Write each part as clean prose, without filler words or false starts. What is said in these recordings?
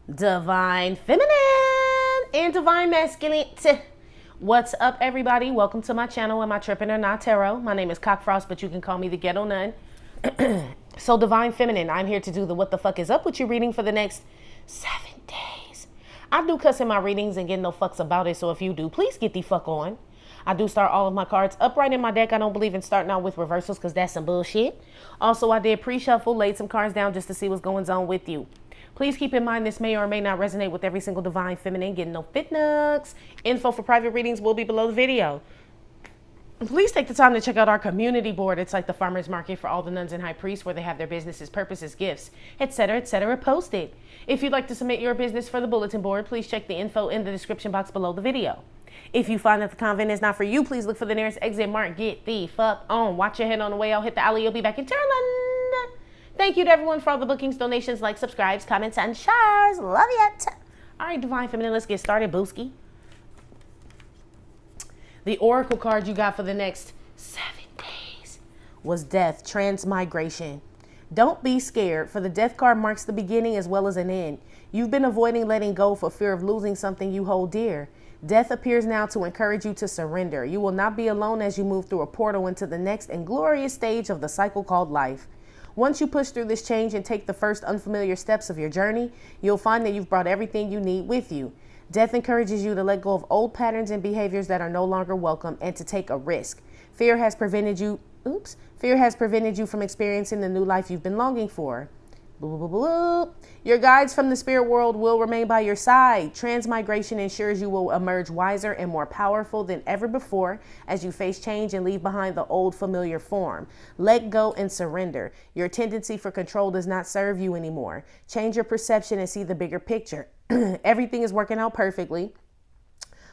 Divine Feminine and Divine Masculine. What's up, everybody? Welcome to my channel, Am I Trippin' or Not Tarot. My name is Cockfrost, but you can call me the Ghetto Nun. So, Divine Feminine, I'm here to do the What the Fuck Is Up With You reading for the next 7 days. I do cuss in my readings and get no fucks about it, so if you do, please get the fuck on. I do start all of my cards upright in my deck. I don't believe in starting out with reversals because that's some bullshit. Also, I did pre-shuffle, laid some cards down just to see what's going on with you. Please keep in mind this may or may not resonate with every single Divine Feminine. Getting no fit nugs. Info for private readings will be below the video. Please take the time to check out our community board. It's like the farmer's market for all the nuns and high priests where they have their businesses, purposes, gifts, etc., posted. If you'd like to submit your business for the bulletin board, please check the info in the description box below the video. If you find that the convent is not for you, please look for the nearest exit mark. Get the fuck on. Watch your head on the way out. Hit the alley. You'll be back in Turland. Thank you to everyone for all the bookings, donations, likes, subscribes, comments, and shares. Love it. All right, Divine Feminine, let's get started, booski. The oracle card you got for the next 7 days was Death, Transmigration. Don't be scared, for the Death card marks the beginning as well as an end. You've been avoiding letting go for fear of losing something you hold dear. Death appears now to encourage you to surrender. You will not be alone as you move through a portal into the next and glorious stage of the cycle called life. Once you push through this change and take the first unfamiliar steps of your journey, you'll find that you've brought everything you need with you. Death encourages you to let go of old patterns and behaviors that are no longer welcome and to take a risk. Fear has prevented you from experiencing the new life you've been longing for. Boo, boo, boo, boo. Your guides from the spirit world will remain by your side. Transmigration ensures you will emerge wiser and more powerful than ever before as you face change and leave behind the old familiar form. Let go and surrender. Your tendency for control does not serve you anymore. Change your perception and see the bigger picture. Everything is working out perfectly.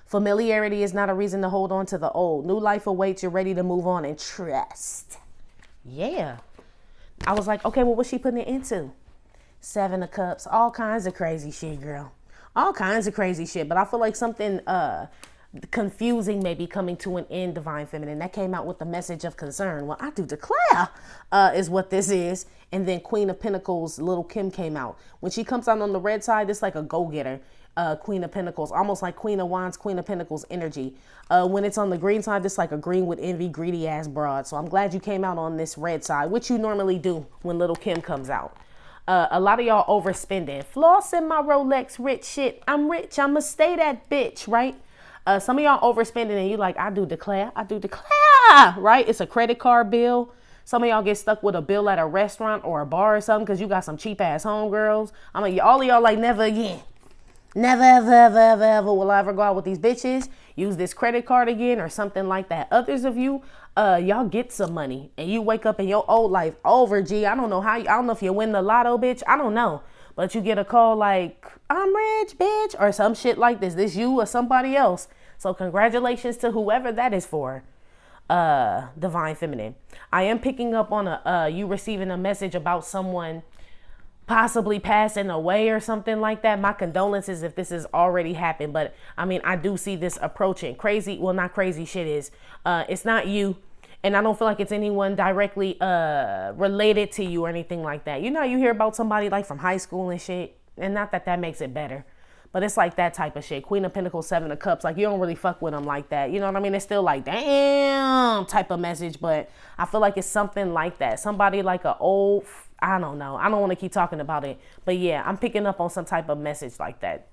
Familiarity is not a reason to hold on to the old. New life awaits. You're ready to move on and trust. Yeah. I was like, okay, well, what's she putting it into? 7 of Cups, all kinds of crazy shit, girl. All kinds of crazy shit. But I feel like something confusing may be coming to an end, Divine Feminine. That came out with the message of concern. Well, I do declare is what this is. And then Queen of Pentacles, Little Kim came out. When she comes out on the red side, it's like a go-getter. Queen of Pentacles, almost like Queen of Wands, Queen of Pentacles energy. When it's on the green side, it's like a green with envy, greedy ass broad. So I'm glad you came out on this red side, which you normally do when Little Kim comes out. A lot of y'all overspending. Flossing my Rolex rich shit. I'm rich. I'ma stay that bitch, right? Some of y'all overspending and you like, I do declare, right? It's a credit card bill. Some of y'all get stuck with a bill at a restaurant or a bar or something because you got some cheap ass homegirls. I mean, all of y'all like, never again. Never, ever will I ever go out with these bitches, use this credit card again or something like that. Others of you, y'all get some money and you wake up in your old life over, G. I don't know how, I don't know if you win the lotto, bitch. I don't know. But you get a call like, I'm rich, bitch, or some shit like this. This you or somebody else. So congratulations to whoever that is for, Divine Feminine. I am picking up on you receiving a message about someone possibly passing away or something like that. My condolences if this has already happened, but I mean, I do see this approaching. Crazy, well, not crazy shit is, it's not you, and I don't feel like it's anyone directly related to you or anything like that. You know, you hear about somebody like from high school and shit, and not that that makes it better, but it's like that type of shit. Queen of Pentacles, 7 of Cups, like you don't really fuck with them like that. You know what I mean? It's still like, damn type of message, but I feel like it's something like that. Somebody like a old, I don't know. I don't want to keep talking about it. But yeah, I'm picking up on some type of message like that,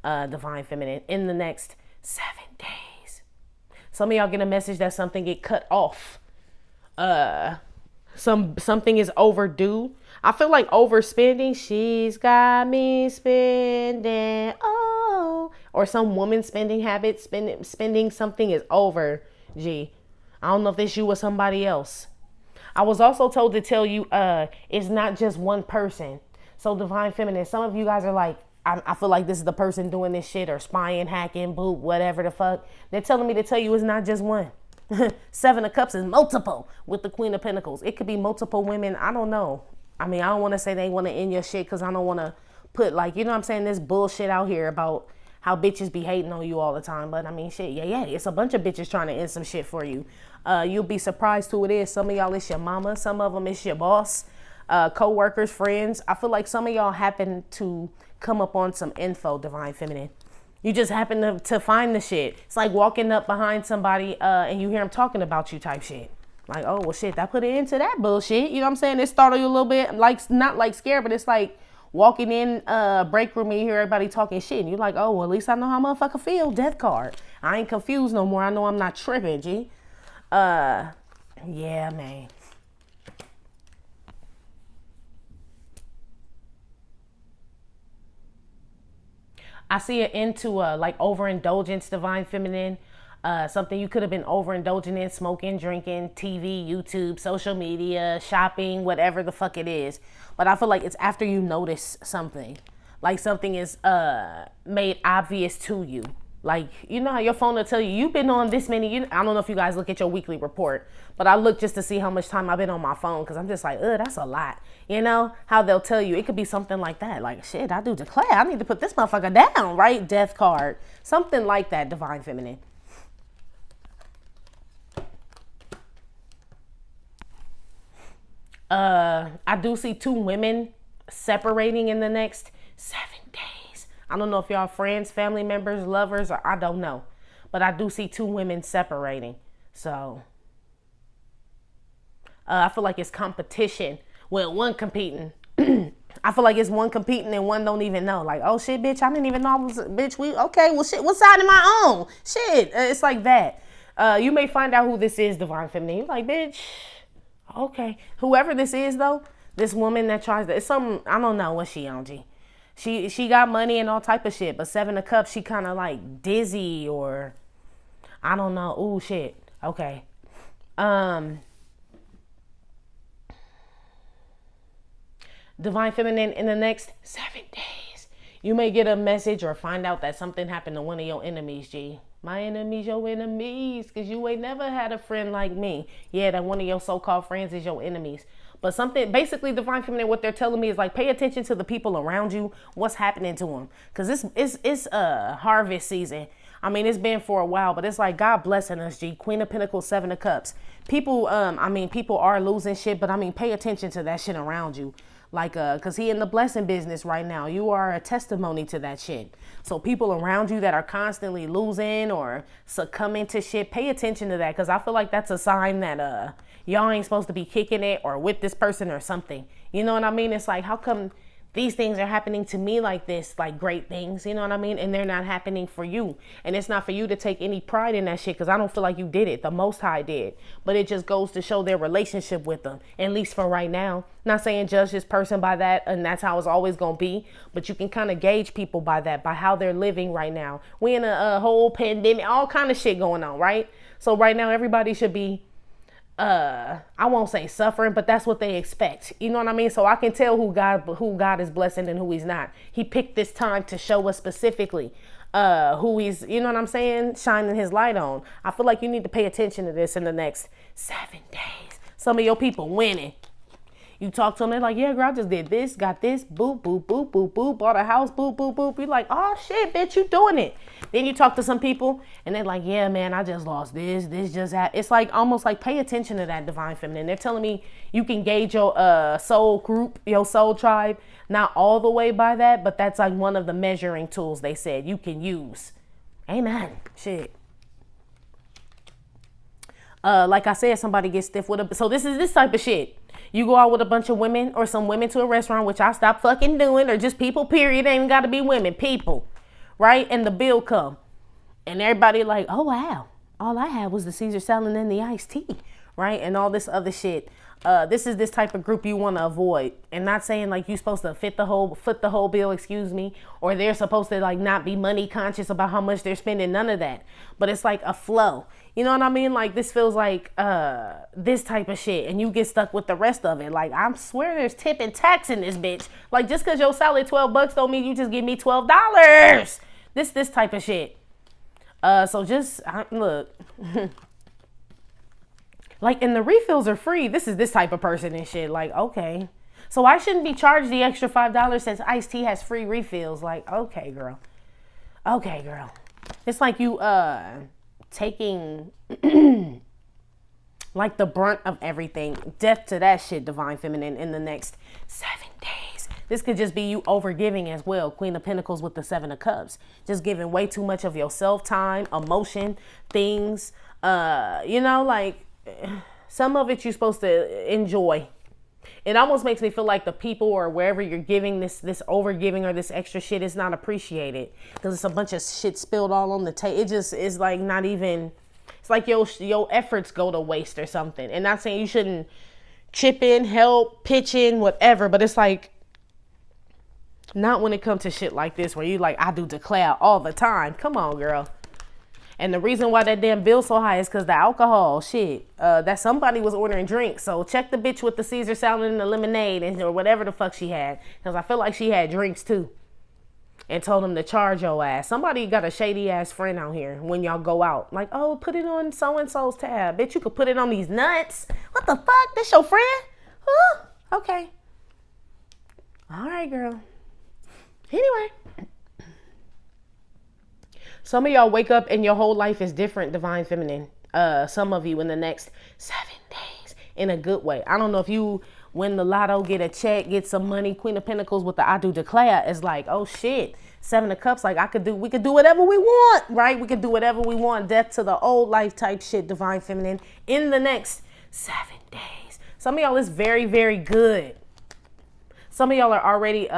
Divine Feminine, in the next 7 days. Some of y'all get a message that something get cut off. Something is overdue. I feel like overspending. She's got me spending. Oh, or some woman spending habits, spending something is over. Gee, I don't know if it's you or somebody else. I was also told to tell you, it's not just one person. So Divine Feminine, some of you guys are like, I feel like this is the person doing this shit or spying, hacking, boot, whatever the fuck. They're telling me to tell you it's not just one. 7 of Cups is multiple with the Queen of Pentacles. It could be multiple women. I don't know. I mean, I don't want to say they want to end your shit because I don't want to put like, you know what I'm saying, this bullshit out here about how bitches be hating on you all the time. But I mean, shit, yeah, it's a bunch of bitches trying to end some shit for you. You'll be surprised who it is. Some of y'all it's your mama. Some of them it's your boss. co-workers, friends. I feel like some of y'all happen to come up on some info, Divine Feminine. You just happen to find the shit. It's like walking up behind somebody and you hear them talking about you type shit. Like, oh, well, shit, I put it into that bullshit. You know what I'm saying? It startled you a little bit. Like, not like scared, but it's like walking in break room and you hear everybody talking shit. And you're like, oh, well, at least I know how motherfucker feel. Death card. I ain't confused no more. I know I'm not tripping, G. Yeah, man. I see it into like overindulgence, Divine Feminine. Something you could have been overindulging in, smoking, drinking, TV, YouTube, social media, shopping, whatever the fuck it is. But I feel like it's after you notice something. Like something is made obvious to you. Like, you know how your phone will tell you, you've been on this many, I don't know if you guys look at your weekly report, but I look just to see how much time I've been on my phone because I'm just like, that's a lot. You know, how they'll tell you, it could be something like that. Like, shit, I do declare, I need to put this motherfucker down, right? Death card. Something like that, Divine Feminine. I do see 2 women separating in the next 7 days. I don't know if y'all friends, family members, lovers, or I don't know. But I do see 2 women separating. So I feel like it's competition. Well, one competing. I feel like it's one competing and one don't even know. Like, oh shit, bitch, I didn't even know I was, bitch, okay, well shit, what side am I on? Shit, it's like that. You may find out who this is, Divine Feminine. You're like, bitch, okay. Whoever this is though, this woman that tries to, it's some, I don't know what she on, G. She got money and all type of shit, but 7 of Cups, she kind of like dizzy or I don't know. Ooh, shit. Okay. Divine Feminine, in the next 7 days, you may get a message or find out that something happened to one of your enemies, G. My enemies, your enemies, because you ain't never had a friend like me. Yeah, that one of your so-called friends is your enemies. But something, basically, Divine Feminine, what they're telling me is like, pay attention to the people around you, what's happening to them. Because it's harvest season. I mean, it's been for a while, but it's like God blessing us, G. Queen of Pentacles, 7 of Cups. People, people are losing shit, but I mean, pay attention to that shit around you. Like, cause he in the blessing business right now. You are a testimony to that shit. So people around you that are constantly losing or succumbing to shit, pay attention to that. Cause I feel like that's a sign that, y'all ain't supposed to be kicking it or with this person or something. You know what I mean? It's like, how come these things are happening to me like this, like great things, you know what I mean? And they're not happening for you. And it's not for you to take any pride in that shit, because I don't feel like you did it. The Most High did. But it just goes to show their relationship with them, at least for right now. Not saying judge this person by that, and that's how it's always going to be. But you can kind of gauge people by that, by how they're living right now. We in a whole pandemic, all kind of shit going on, right? So right now, everybody should be I won't say suffering, but that's what they expect. You know what I mean? So I can tell who God is blessing and who he's not. He picked this time to show us specifically who he's, you know what I'm saying, shining his light on. I feel like you need to pay attention to this in the next 7 days. Some of your people winning. You talk to them, they're like, yeah, girl, I just did this, got this, boop, boop, boop, boop, boop, bought a house, boop, boop, boop. You're like, oh, shit, bitch, you doing it. Then you talk to some people, and they're like, yeah, man, I just lost this just happened. It's like almost like pay attention to that, Divine Feminine. They're telling me you can gauge your soul group, your soul tribe, not all the way by that, but that's like one of the measuring tools they said you can use. Amen. Shit. Like I said, somebody gets stiff with a, so this is this type of shit. You go out with a bunch of women or some women to a restaurant, which I stopped fucking doing, or just people, period. It ain't even got to be women, people, right? And the bill come. And everybody like, oh, wow. All I had was the Caesar salad and the iced tea, right? And all this other shit. This is this type of group you want to avoid. And not saying like you're supposed to foot the whole bill, excuse me. Or they're supposed to like not be money conscious about how much they're spending. None of that. But it's like a flow. You know what I mean? Like this feels like this type of shit, and you get stuck with the rest of it. Like I swear there's tip and tax in this bitch. Like just cause your salad $12 don't mean you just give me $12. This type of shit. So just look. Like, and the refills are free. This is this type of person and shit. Like, okay. So I shouldn't be charged the extra $5 since iced tea has free refills. Like, okay, girl. Okay, girl. It's like you taking like the brunt of everything. Death to that shit, Divine Feminine, in the next 7 days. This could just be you overgiving as well. Queen of Pentacles with the 7 of Cups. Just giving way too much of yourself, time, emotion, things. Like some of it you're supposed to enjoy. It almost makes me feel like the people or wherever you're giving this over giving or this extra shit is not appreciated because it's a bunch of shit spilled all on the table. It just is like not even, it's like your efforts go to waste or something. And not saying you shouldn't chip in, help, pitch in, whatever, but it's like not when it comes to shit like this where you like, I do declare all the time. Come on, girl. And the reason why that damn bill's so high is because the alcohol, shit, that somebody was ordering drinks. So check the bitch with the Caesar salad and the lemonade or whatever the fuck she had. Because I feel like she had drinks too. And told them to charge your ass. Somebody got a shady ass friend out here when y'all go out. Like, oh, put it on so-and-so's tab. Bitch, you could put it on these nuts. What the fuck? This your friend? Okay. All right, girl. Anyway. Some of y'all wake up and your whole life is different, Divine Feminine. Some of you in the next 7 days in a good way. I don't know if you win the lotto, get a check, get some money. Queen of Pentacles with the I do declare is like, oh shit. 7 of Cups, like we could do whatever we want, right? We could do whatever we want. Death to the old life type shit, Divine Feminine, in the next 7 days. Some of y'all is very, very good. Some of y'all are already,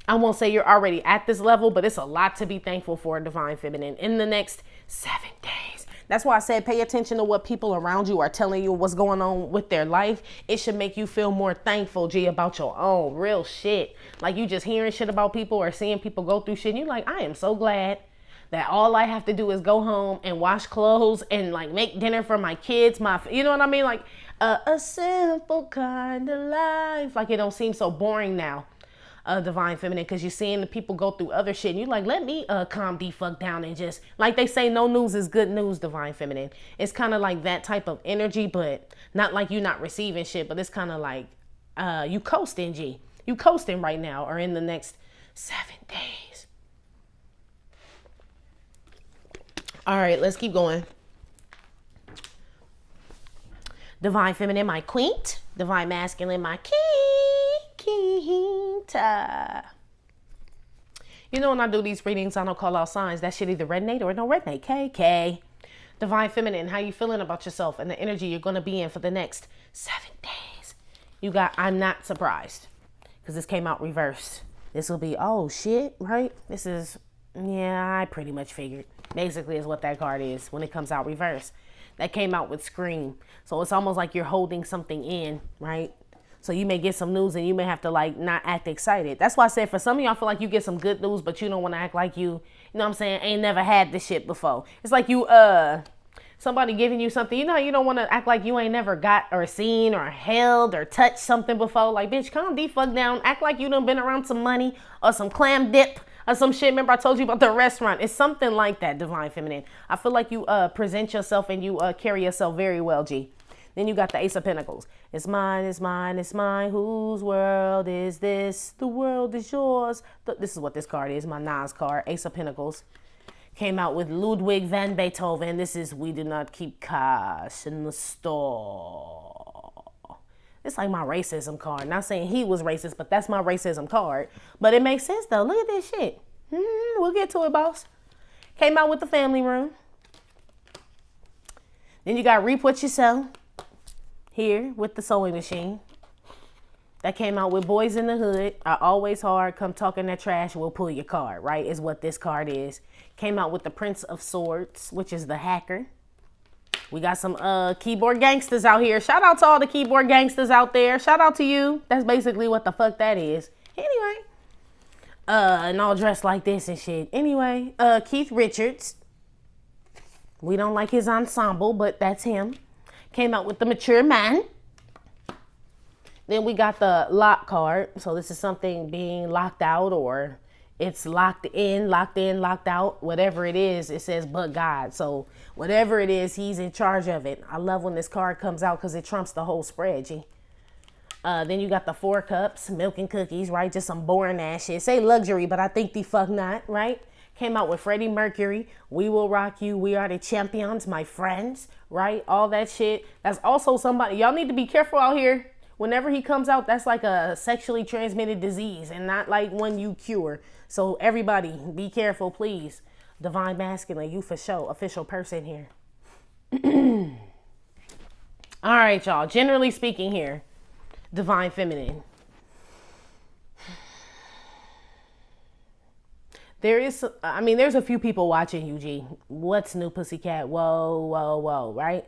I won't say you're already at this level, but it's a lot to be thankful for, Divine Feminine, in the next 7 days. That's why I said pay attention to what people around you are telling you what's going on with their life. It should make you feel more thankful, G, about your own real shit. Like you just hearing shit about people or seeing people go through shit. And you're like, I am so glad that all I have to do is go home and wash clothes and like make dinner for my kids. You know what I mean? Like a simple kind of life. Like it don't seem so boring now. Divine Feminine, because you're seeing the people go through other shit and you're like, let me calm the fuck down and just, like they say, no news is good news, Divine Feminine. It's kind of like that type of energy, but not like you not receiving shit, but it's kind of like you coasting, G. You coasting right now or in the next 7 days. All right, let's keep going. Divine Feminine, my queen. Divine Masculine, my king. You know, when I do these readings, I don't call out signs. That shit either resonate or it don't resonate. KK. Divine Feminine, how you feeling about yourself and the energy you're going to be in for the next 7 days? You got, I'm not surprised because this came out reversed. This will be, oh shit, right? This is, yeah, I pretty much figured. Basically is what that card is when it comes out reversed. That came out with Scream. So it's almost like you're holding something in, right? So you may get some news and you may have to like not act excited. That's why I said for some of y'all feel like you get some good news, but you don't want to act like you know what I'm saying, ain't never had this shit before. It's like you, somebody giving you something, you know, you don't want to act like you ain't never got or seen or held or touched something before. Like, bitch, calm the fuck down. Act like you done been around some money or some clam dip or some shit. Remember I told you about the restaurant. It's something like that, Divine Feminine. I feel like you present yourself and you carry yourself very well, G. Then you got the Ace of Pentacles. It's mine, it's mine, it's mine. Whose world is this? The world is yours. This is what this card is, my Nas card, Ace of Pentacles. Came out with Ludwig van Beethoven. This is We Do Not Keep Cash in the Store. It's like my racism card. Not saying he was racist, but that's my racism card. But it makes sense, though. Look at this shit. We'll get to it, boss. Came out with the Family Room. Then you got Reap What You Sow. Here with the Sewing Machine. That came out with Boys in the Hood. Are always hard. Come talking that trash. We'll pull your card, right? Is what this card is. Came out with the Prince of Swords, which is the Hacker. We got some keyboard gangsters out here. Shout out to all the keyboard gangsters out there. Shout out to you. That's basically what the fuck that is. Anyway. And all dressed like this and shit. Anyway. Keith Richards. We don't like his ensemble, but that's him. Came out with the Mature Man. Then we got the Lock card. So this is something being locked out or it's locked in, locked out. Whatever it is, it says but God. So whatever it is, he's in charge of it. I love when this card comes out because it trumps the whole spread, G. Then you got the 4 Cups, milk and cookies, right? Just some boring ass shit. Say luxury, but I think the fuck not, right? Came out with Freddie Mercury. We Will Rock You. We Are the Champions, my friends. Right? All that shit. That's also somebody. Y'all need to be careful out here. Whenever he comes out, that's like a sexually transmitted disease and not like one you cure. So everybody, be careful, please. Divine Masculine, you for sure. Official person here. All right, y'all. Generally speaking here, Divine Feminine. There's a few people watching you, G. What's new, pussycat? Whoa, whoa, whoa, right?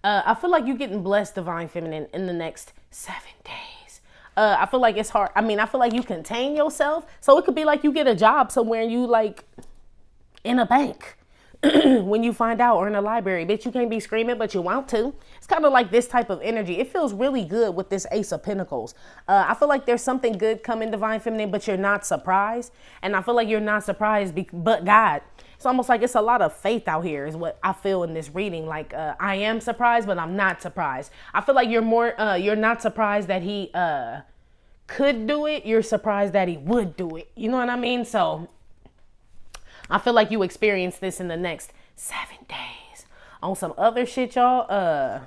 I feel like you're getting blessed, Divine Feminine, in the next 7 days. I feel like it's hard. I feel like you contain yourself. So it could be like you get a job somewhere and you like in a bank when you find out, or in a library. Bitch, you can't be screaming, but you want to. It's kind of like this type of energy. It feels really good with this Ace of Pentacles. I feel like there's something good coming, Divine Feminine, but you're not surprised. And I feel like you're not surprised, but God. It's almost like it's a lot of faith out here is what I feel in this reading. Like, I am surprised, but I'm not surprised. I feel like you're not surprised that he could do it. You're surprised that he would do it. You know what I mean? So I feel like you experience this in the next 7 days. On some other shit, y'all,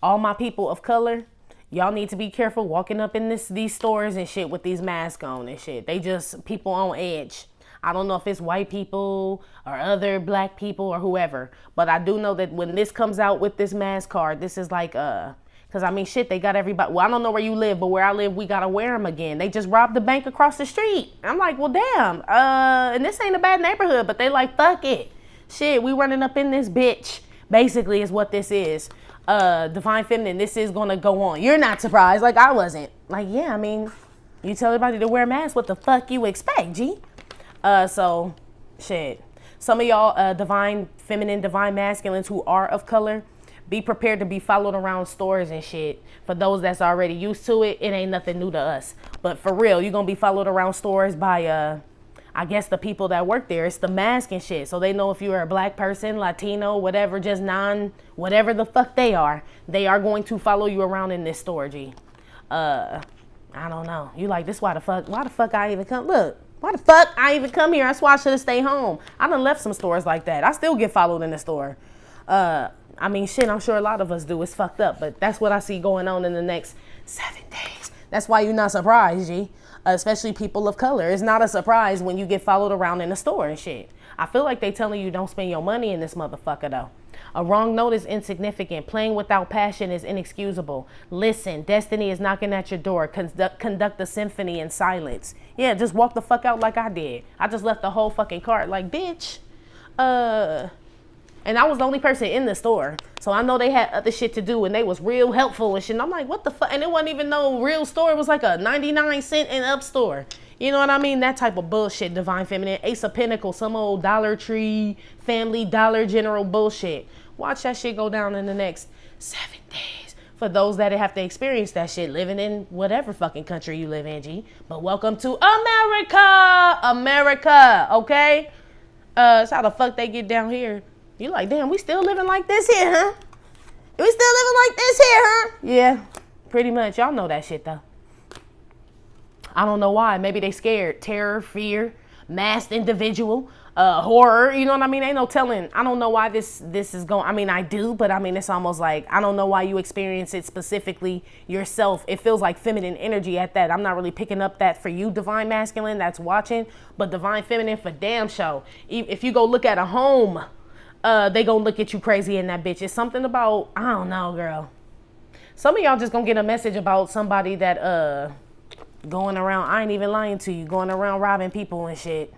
all my people of color, y'all need to be careful walking up in these stores and shit with these masks on and shit. They just people on edge. I don't know if it's white people or other black people or whoever, but I do know that when this comes out with this mask card, this is like, because shit, they got everybody. Well, I don't know where you live, but where I live, we got to wear them again. They just robbed the bank across the street. I'm like, well, damn. And this ain't a bad neighborhood, but they like, fuck it. Shit, we running up in this bitch, basically is what this is. Divine Feminine, this is going to go on. You're not surprised, like I wasn't. Like, yeah, you tell everybody to wear masks, what the fuck you expect, G? So, shit. Some of y'all Divine Feminine, Divine Masculines who are of color, be prepared to be followed around stores and shit. For those that's already used to it, it ain't nothing new to us. But for real, you're going to be followed around stores by, I guess, the people that work there. It's the mask and shit. So they know if you're a black person, Latino, whatever, just whatever the fuck they are going to follow you around in this store, G. I don't know. You like, why the fuck I even come? Look. Why the fuck I even come here? That's why I should have stayed home. I done left some stores like that. I still get followed in the store. Shit, I'm sure a lot of us do. It's fucked up, but that's what I see going on in the next 7 days. That's why you're not surprised, G. Especially people of color. It's not a surprise when you get followed around in the store and shit. I feel like they telling you don't spend your money in this motherfucker, though. A wrong note is insignificant. Playing without passion is inexcusable. Listen, destiny is knocking at your door. Conduct a symphony in silence. Yeah, just walk the fuck out like I did. I just left the whole fucking cart like, bitch. And I was the only person in the store. So I know they had other shit to do and they was real helpful and shit. And I'm like, what the fuck? And it wasn't even no real store. It was like a 99-cent and up store. You know what I mean? That type of bullshit, Divine Feminine. Ace of Pentacles, some old Dollar Tree, Family Dollar General bullshit. Watch that shit go down in the next 7 days. For those that have to experience that shit, living in whatever fucking country you live in, G. But welcome to America! America, okay? It's how the fuck they get down here. You like, damn, we still living like this here, huh? We still living like this here, huh? Yeah, pretty much. Y'all know that shit, though. I don't know why. Maybe they scared. Terror, fear, masked individual, horror. You know what I mean? Ain't no telling. I don't know why this is going. I do, but it's almost like I don't know why you experience it specifically yourself. It feels like feminine energy at that. I'm not really picking up that for you, Divine Masculine, that's watching, but Divine Feminine for damn show. If you go look at a home, they gonna look at you crazy in that bitch. It's something about, I don't know, girl. Some of y'all just gonna get a message about somebody that going around, I ain't even lying to you, going around robbing people and shit.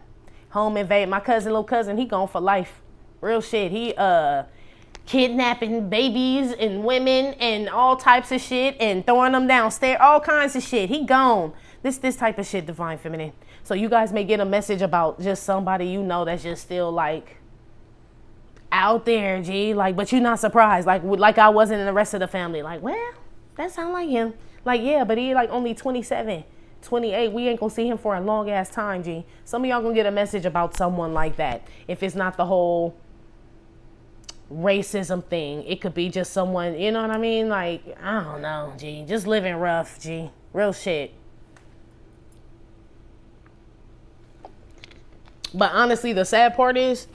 Home invade. My little cousin, he gone for life. Real shit. He kidnapping babies and women and all types of shit and throwing them downstairs, all kinds of shit. He gone. This type of shit, Divine Feminine. So you guys may get a message about just somebody you know that's just still like out there, G. Like, but you're not surprised. Like I wasn't in the rest of the family. Like, well, that sound like him. Like, yeah, but he like only 27, 28. We ain't gonna see him for a long ass time, G. Some of y'all gonna get a message about someone like that. If it's not the whole racism thing, it could be just someone, you know what I mean? Like, I don't know, G. Just living rough, G. Real shit. But honestly, the sad part is,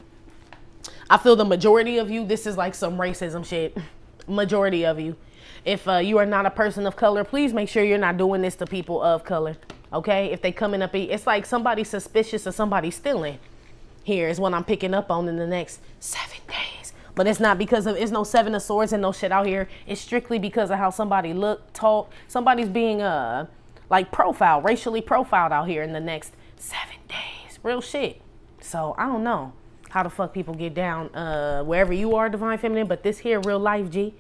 I feel the majority of you, this is like some racism shit. Majority of you. If you are not a person of color, please make sure you're not doing this to people of color. Okay? If they coming up, it's like somebody suspicious of somebody stealing. Here is what I'm picking up on in the next 7 days. But it's not because of, it's no 7 of swords and no shit out here. It's strictly because of how somebody look, talk. Somebody's being like profiled, racially profiled out here in the next 7 days. Real shit. So I don't know how the fuck people get down wherever you are, Divine Feminine, but this here real life, G.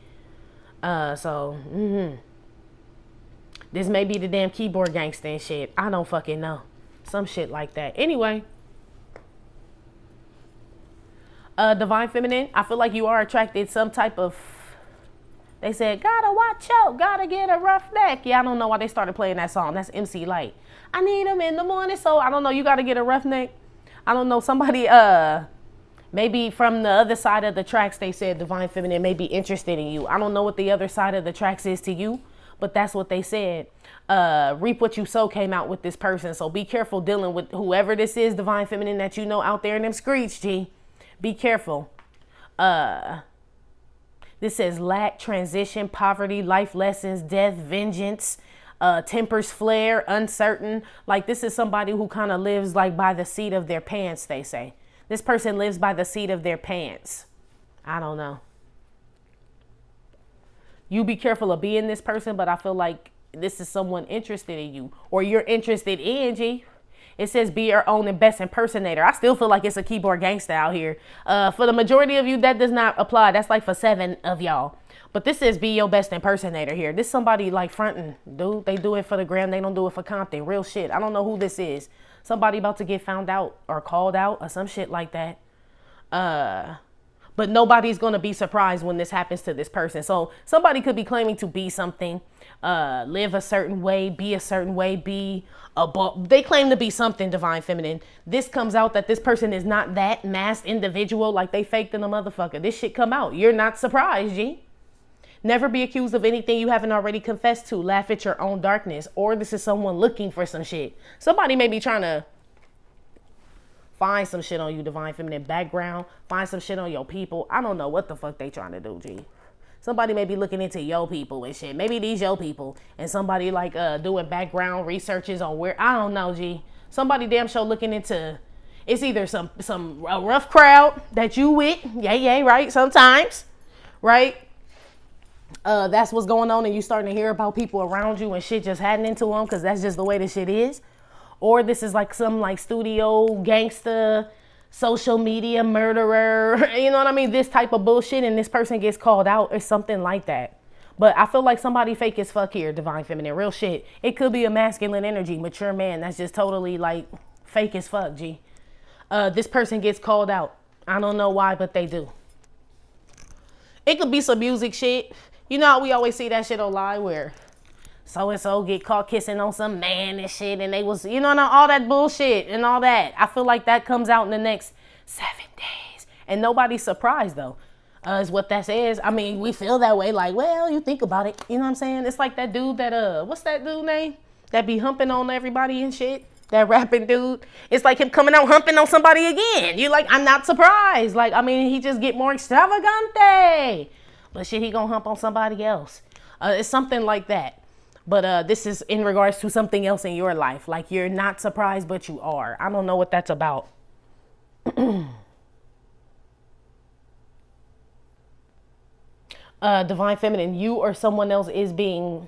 This may be the damn keyboard gangster and shit. I don't fucking know. Some shit like that. Anyway. Divine Feminine, I feel like you are attracted some type of, they said, gotta watch out, gotta get a rough neck. Yeah, I don't know why they started playing that song. That's MC Light. I need them in the morning, so I don't know, you gotta get a rough neck. I don't know, somebody, maybe from the other side of the tracks, they said Divine Feminine may be interested in you. I don't know what the other side of the tracks is to you, but that's what they said. Reap what you sow came out with this person, so be careful dealing with whoever this is, Divine Feminine, that you know out there in them streets, G. Be careful. This says lack, transition, poverty, life lessons, death, vengeance, tempers flare, uncertain. Like this is somebody who kind of lives like by the seat of their pants, they say. This person lives by the seat of their pants. I don't know. You be careful of being this person, but I feel like this is someone interested in you or you're interested in, G. It says be your own and best impersonator. I still feel like it's a keyboard gangster out here. For the majority of you, that does not apply. That's like for 7 of y'all. But this says be your best impersonator here. This somebody like fronting, dude. They do it for the gram. They don't do it for Compton. Real shit. I don't know who this is. Somebody about to get found out or called out or some shit like that. But nobody's going to be surprised when this happens to this person. So somebody could be claiming to be something, live a certain way, be a certain way, be they claim to be something, Divine Feminine. This comes out that this person is not that masked individual like they faked in a motherfucker. This shit come out. You're not surprised, G. Never be accused of anything you haven't already confessed to. Laugh at your own darkness. Or this is someone looking for some shit. Somebody may be trying to find some shit on you, Divine Feminine background. Find some shit on your people. I don't know what the fuck they trying to do, G. Somebody may be looking into your people and shit. Maybe these your people. And somebody like doing background researches on where, I don't know, G. Somebody damn sure looking into, it's either a rough crowd that you with. Yay, right? Sometimes, right? That's what's going on and you starting to hear about people around you and shit just happening to them because that's just the way this shit is. Or this is like some like studio gangster, social media murderer, you know what I mean? This type of bullshit and this person gets called out or something like that. But I feel like somebody fake as fuck here, Divine Feminine, real shit. It could be a masculine energy, mature man that's just totally like fake as fuck, G. This person gets called out. I don't know why, but they do. It could be some music shit. You know how we always see that shit online where so-and-so get caught kissing on some man and shit and they was, you know, all that bullshit and all that. I feel like that comes out in the next 7 days. And nobody's surprised, though, is what that says. I mean, we feel that way like, well, you think about it. You know what I'm saying? It's like that dude that, what's that dude name? That be humping on everybody and shit. That rapping dude. It's like him coming out humping on somebody again. You're like, I'm not surprised. Like, I mean, he just get more extravagante. But shit, he gonna hump on somebody else. It's something like that. But this is in regards to something else in your life. Like you're not surprised, but you are. I don't know what that's about. Divine Feminine, you or someone else is being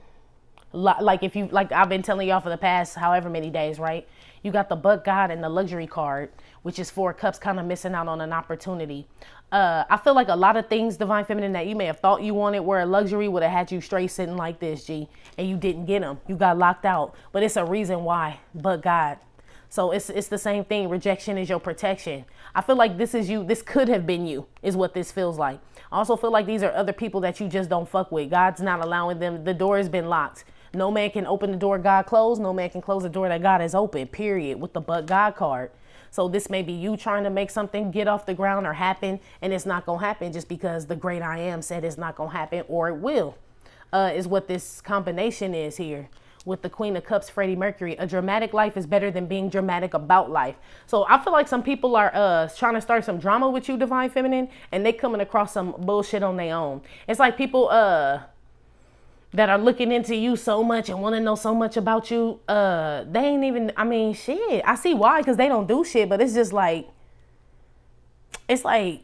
like if you like I've been telling y'all for the past however many days, right? You got the But God and the Luxury card, which is 4 cups, kind of missing out on an opportunity. I feel like a lot of things, Divine Feminine, that you may have thought you wanted where a luxury would have had you straight sitting like this, G, and you didn't get them. You got locked out, but it's a reason why, but God. So it's the same thing. Rejection is your protection. I feel like this is you. This could have been you is what this feels like. I also feel like these are other people that you just don't fuck with. God's not allowing them. The door has been locked. No man can open the door God closed. No man can close the door that God has opened, period, with the But God card. So this may be you trying to make something get off the ground or happen, and it's not going to happen just because the great I am said it's not going to happen, or it will, is what this combination is here. with the Queen of Cups, Freddie Mercury. A dramatic life is better than being dramatic about life. So I feel like some people are trying to start some drama with you, Divine Feminine, and they coming across some bullshit on their own. It's like people that are looking into you so much and want to know so much about you. They ain't even, I mean, shit. I see why, because they don't do shit, but it's just like, it's like,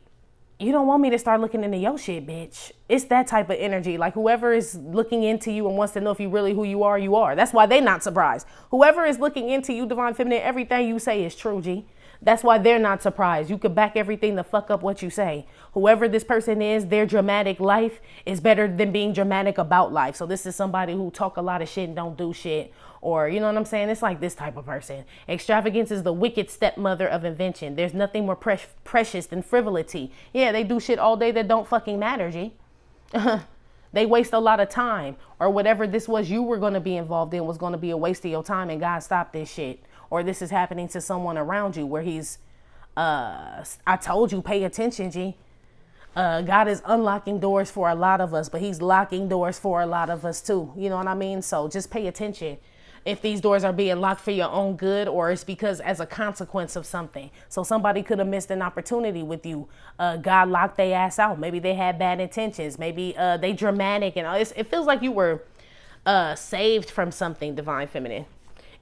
you don't want me to start looking into your shit, bitch. It's that type of energy. Like whoever is looking into you and wants to know if you really who you are, you are. That's why they're not surprised. Whoever is looking into you, Divine Feminine, everything you say is true, G. That's why they're not surprised. You could back everything the fuck up what you say. Whoever this person is, their dramatic life is better than being dramatic about life. So this is somebody who talk a lot of shit and don't do shit. Or, you know what I'm saying? It's like this type of person. Extravagance is the wicked stepmother of invention. There's nothing more precious than frivolity. Yeah, they do shit all day that don't fucking matter, G. They waste a lot of time. Or whatever this was you were going to be involved in was going to be a waste of your time, and God stopped this shit. Or this is happening to someone around you where he's, I told you, pay attention, G. God is unlocking doors for a lot of us, but he's locking doors for a lot of us too. You know what I mean? So just pay attention. If these doors are being locked for your own good, or it's because as a consequence of something. So somebody could have missed an opportunity with you. God locked their ass out. Maybe they had bad intentions. Maybe they dramatic. And it feels like you were saved from something, Divine Feminine.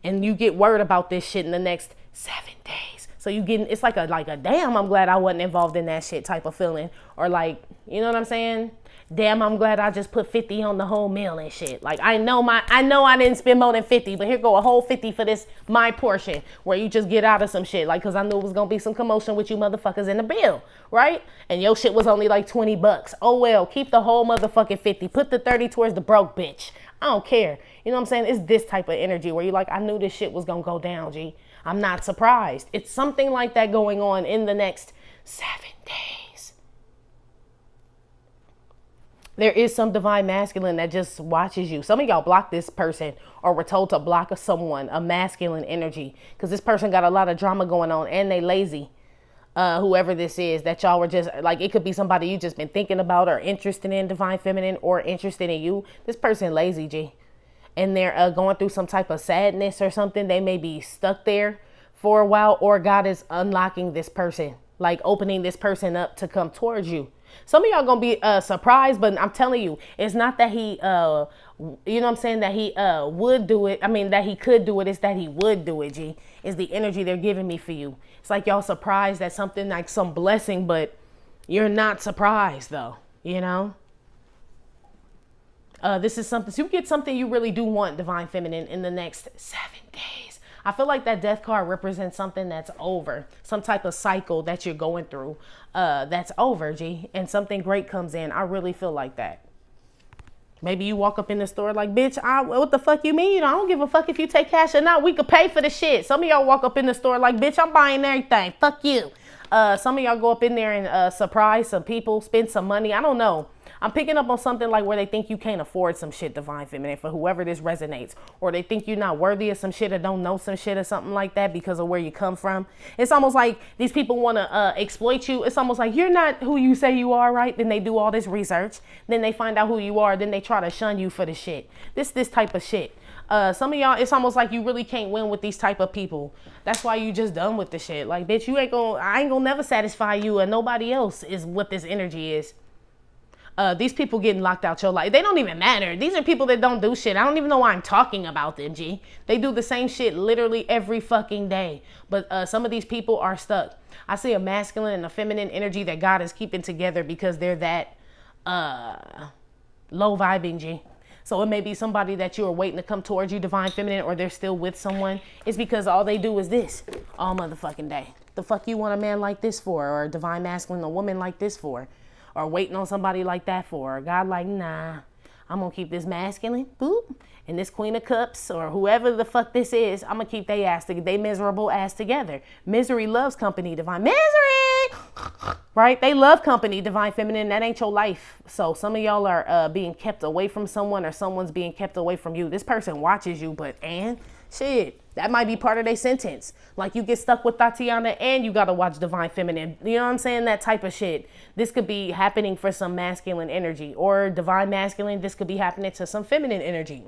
And you get word about this shit in the next 7 days. So you getting, it's like a damn, I'm glad I wasn't involved in that shit type of feeling. Or like, you know what I'm saying? Damn, I'm glad I just put 50 on the whole meal and shit. Like I know I didn't spend more than 50, but here go a whole 50 for this, my portion, where you just get out of some shit. Like, cause I knew it was gonna be some commotion with you motherfuckers in the bill, right? And your shit was only like $20. Oh well, keep the whole motherfucking 50. Put the 30 towards the broke bitch. I don't care. You know what I'm saying? It's this type of energy where you're like, I knew this shit was gonna go down, G. I'm not surprised. It's something like that going on in the next 7 days. There is some divine masculine that just watches you. Some of y'all blocked this person or were told to block someone, a masculine energy, because this person got a lot of drama going on and they lazy. Whoever this is that y'all were just like, it could be somebody you just been thinking about or interested in, Divine Feminine, or interested in you. This person lazy, G. And they're going through some type of sadness or something. They may be stuck there for a while, or God is unlocking this person, like opening this person up to come towards you. Some of y'all gonna be surprised, but I'm telling you, it's not that he, you know what I'm saying, that he would do it. I mean, that he could do it. It's that he would do it, G. Is the energy they're giving me for you. It's like y'all surprised at something like some blessing, but you're not surprised though, you know? This is something, so you get something you really do want, Divine Feminine, in the next 7 days. I feel like that death card represents something that's over, some type of cycle that you're going through that's over, G, and something great comes in. I really feel like that. Maybe you walk up in the store like, bitch, what the fuck you mean? You know, I don't give a fuck if you take cash or not. We could pay for the shit. Some of y'all walk up in the store like, bitch, I'm buying everything. Fuck you. Some of y'all go up in there and surprise some people, spend some money. I don't know. I'm picking up on something like where they think you can't afford some shit, Divine Feminine, for whoever this resonates. Or they think you're not worthy of some shit or don't know some shit or something like that because of where you come from. It's almost like these people want to exploit you. It's almost like you're not who you say you are, right? Then they do all this research. Then they find out who you are. Then they try to shun you for the shit. This type of shit. Some of y'all, it's almost like you really can't win with these type of people. That's why you just done with the shit. Like, bitch, I ain't gonna never satisfy you, and nobody else is what this energy is. These people getting locked out your life, they don't even matter. These are people that don't do shit. I don't even know why I'm talking about them, G. They do the same shit literally every fucking day. But some of these people are stuck. I see a masculine and a feminine energy that God is keeping together because they're that low vibing, G. So it may be somebody that you are waiting to come towards you, Divine Feminine, or they're still with someone. It's because all they do is this all motherfucking day. The fuck you want a man like this for? Or a divine masculine, a woman like this for? Or waiting on somebody like that for? Or God like, nah, I'm going to keep this masculine, boop, and this Queen of Cups, or whoever the fuck this is, I'm going to keep they miserable ass together. Misery loves company, Divine. Misery! Right? They love company, Divine Feminine. That ain't your life. So some of y'all are being kept away from someone, or someone's being kept away from you. This person watches you, but shit, that might be part of their sentence. Like you get stuck with Tatiana and you got to watch Divine Feminine. You know what I'm saying? That type of shit. This could be happening for some masculine energy, or divine masculine. This could be happening to some feminine energy.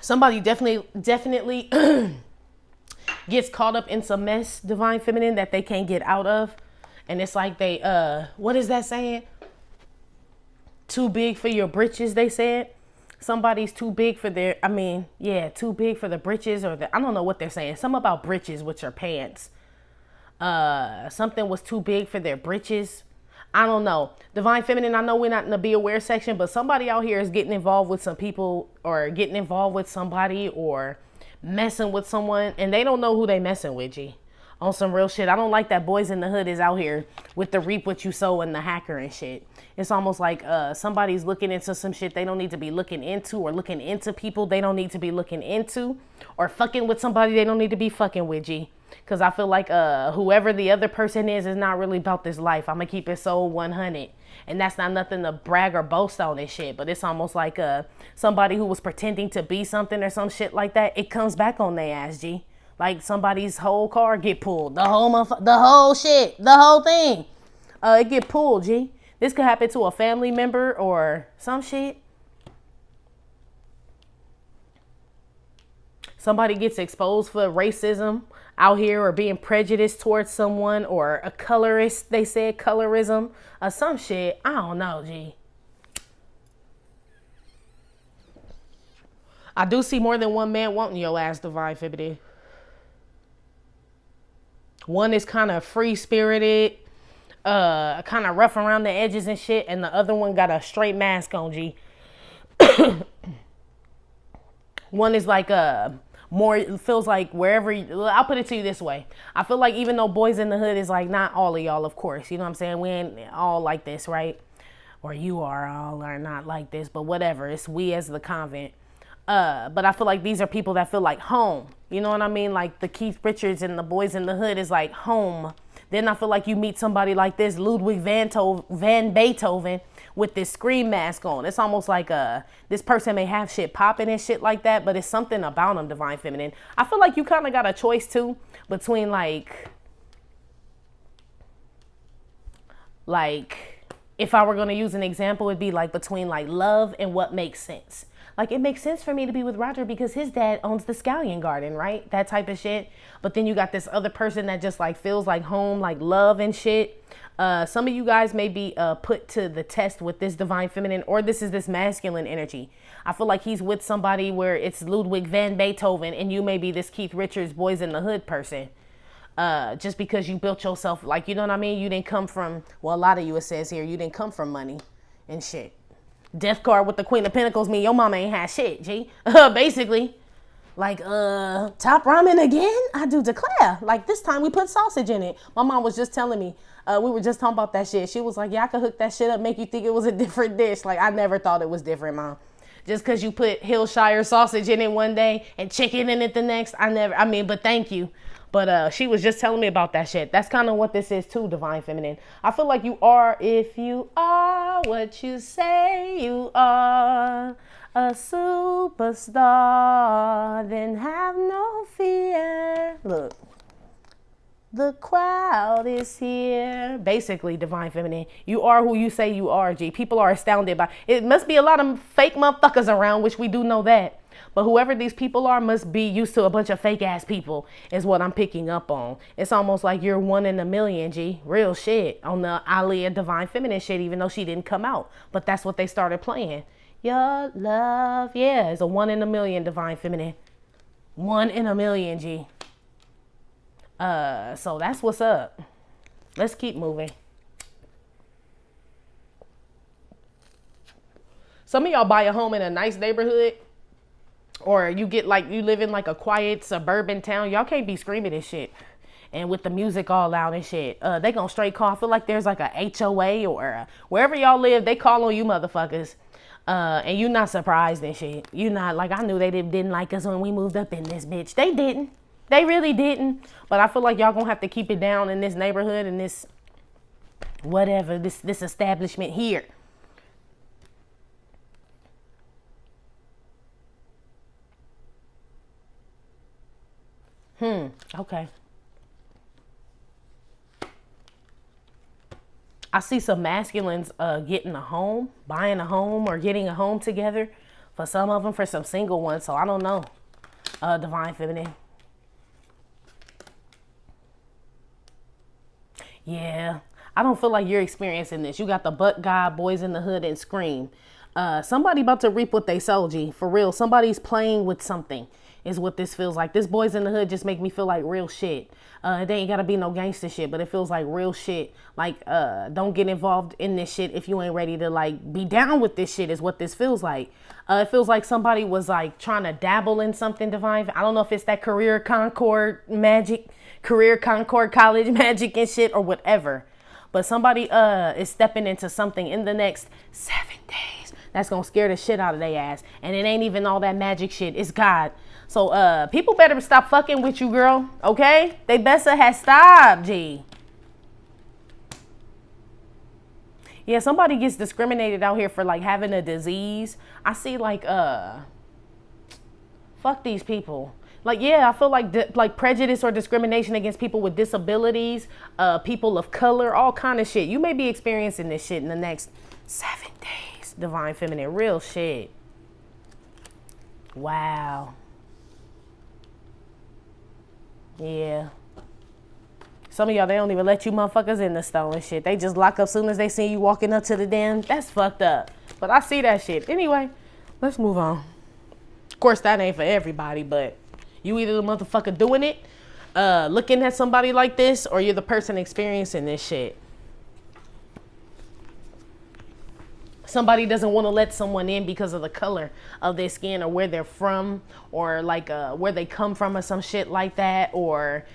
Somebody definitely gets caught up in some mess, divine feminine, that they can't get out of. And it's like they, what is that saying? Too big for your britches, they said. Somebody's too big for their, too big for the britches, or I don't know what they're saying. Something about britches, which are pants. Something was too big for their britches. I don't know. Divine feminine, I know we're not in the be aware section, but somebody out here is getting involved with some people, or getting involved with somebody, or messing with someone, and they don't know who they messing with, G. On some real shit. I don't like that boys in the hood is out here with the reap what you sow and the hacker and shit. It's almost like somebody's looking into some shit they don't need to be looking into, or looking into people they don't need to be looking into, or fucking with somebody they don't need to be fucking with, G. Because I feel like whoever the other person is not really about this life. I'm going to keep it so 100. And that's not nothing to brag or boast on this shit. But it's almost like somebody who was pretending to be something or some shit like that. It comes back on their ass, G. Like somebody's whole car get pulled. The whole shit. The whole thing. It get pulled, G. This could happen to a family member or some shit. Somebody gets exposed for racism out here, or being prejudiced towards someone, or a colorist, they said, colorism, or some shit. I don't know, G. I do see more than one man wanting your ass, divine feminine. One is kind of free-spirited, kind of rough around the edges and shit, and the other one got a straight mask on, G. One is like more, it feels like wherever I'll put it to you this way. I feel like even though boys in the hood is like, not all of y'all, of course, you know what I'm saying? We ain't all like this, right? Or you all are not like this, but whatever. It's we as the convent. But I feel like these are people that feel like home. You know what I mean? Like the Keith Richards and the boys in the hood is like home. Then I feel like you meet somebody like this Ludwig van Beethoven with this scream mask on. It's almost like this person may have shit popping and shit like that, but it's something about them, divine feminine. I feel like you kind of got a choice too between like if I were going to use an example, it'd be like between like love and what makes sense. Like, it makes sense for me to be with Roger because his dad owns the Scallion Garden, right? That type of shit. But then you got this other person that just like feels like home, like love and shit. Some of you guys may be put to the test with this divine feminine, or this is this masculine energy. I feel like he's with somebody where it's Ludwig van Beethoven, and you may be this Keith Richards boys in the hood person. Just because you built yourself, like, you know what I mean? You didn't come from, well, a lot of you, it says here, you didn't come from money and shit. Death card with the Queen of Pentacles mean your mama ain't had shit, G. Basically. Like, top ramen again? I do declare. Like, this time we put sausage in it. My mom was just telling me, we were just talking about that shit. She was like, yeah, I could hook that shit up, make you think it was a different dish. Like, I never thought it was different, Mom. Just because you put Hillshire sausage in it one day and chicken in it the next, but thank you. But she was just telling me about that shit. That's kind of what this is too, divine feminine. I feel like you are, if you are what you say you are, a superstar, then have no fear. Look, the crowd is here. Basically, divine feminine, you are who you say you are, G. People are astounded by it. Must be a lot of fake motherfuckers around, which we do know that. But whoever these people are must be used to a bunch of fake ass people is what I'm picking up on. It's almost like you're 1 in a million, G. Real shit on the Aliyah divine feminine shit, even though she didn't come out. But that's what they started playing. Your love, yeah, it's a 1 in a million divine feminine. 1 in a million, G. So that's what's up. Let's keep moving. Some of y'all buy a home in a nice neighborhood, or you get like, you live in like a quiet suburban town. Y'all can't be screaming and shit. And with the music all loud and shit, they gonna straight call. I feel like there's like a HOA or wherever y'all live, they call on you motherfuckers. And you not surprised and shit. You not like, I knew they didn't like us when we moved up in this bitch. They didn't. They really didn't. But I feel like y'all gonna have to keep it down in this neighborhood and this whatever, this establishment here. Okay. I see some masculines getting a home, buying a home, or getting a home together. For some of them, for some single ones. So I don't know. Divine Feminine. Yeah. I don't feel like you're experiencing this. You got the But God, Boys in the Hood, and Scream. Somebody about to reap what they sow, G. For real. Somebody's playing with something is what this feels like. This Boys in the Hood just make me feel like real shit. They ain't gotta be no gangster shit, but it feels like real shit. Like, don't get involved in this shit if you ain't ready to, like, be down with this shit is what this feels like. It feels like somebody was, like, trying to dabble in something divine. I don't know if it's that Career Concord magic, Career Concord College magic and shit or whatever. But somebody is stepping into something in the next 7 days that's gonna scare the shit out of their ass. And it ain't even all that magic shit. It's God. So people better stop fucking with you, girl. Okay? They better have stopped, G. Yeah, somebody gets discriminated out here for like having a disease. I see like fuck these people. Like, yeah, I feel like prejudice or discrimination against people with disabilities, people of color, all kind of shit. You may be experiencing this shit in the next 7 days. Divine Feminine, real shit. Wow. Yeah. Some of y'all, they don't even let you motherfuckers in the store and shit. They just lock up soon as they see you walking up to the den. That's fucked up. But I see that shit. Anyway, let's move on. Of course, that ain't for everybody, but you either the motherfucker doing it, looking at somebody like this, or you're the person experiencing this shit. Somebody doesn't want to let someone in because of the color of their skin or where they're from or like where they come from or some shit like that, or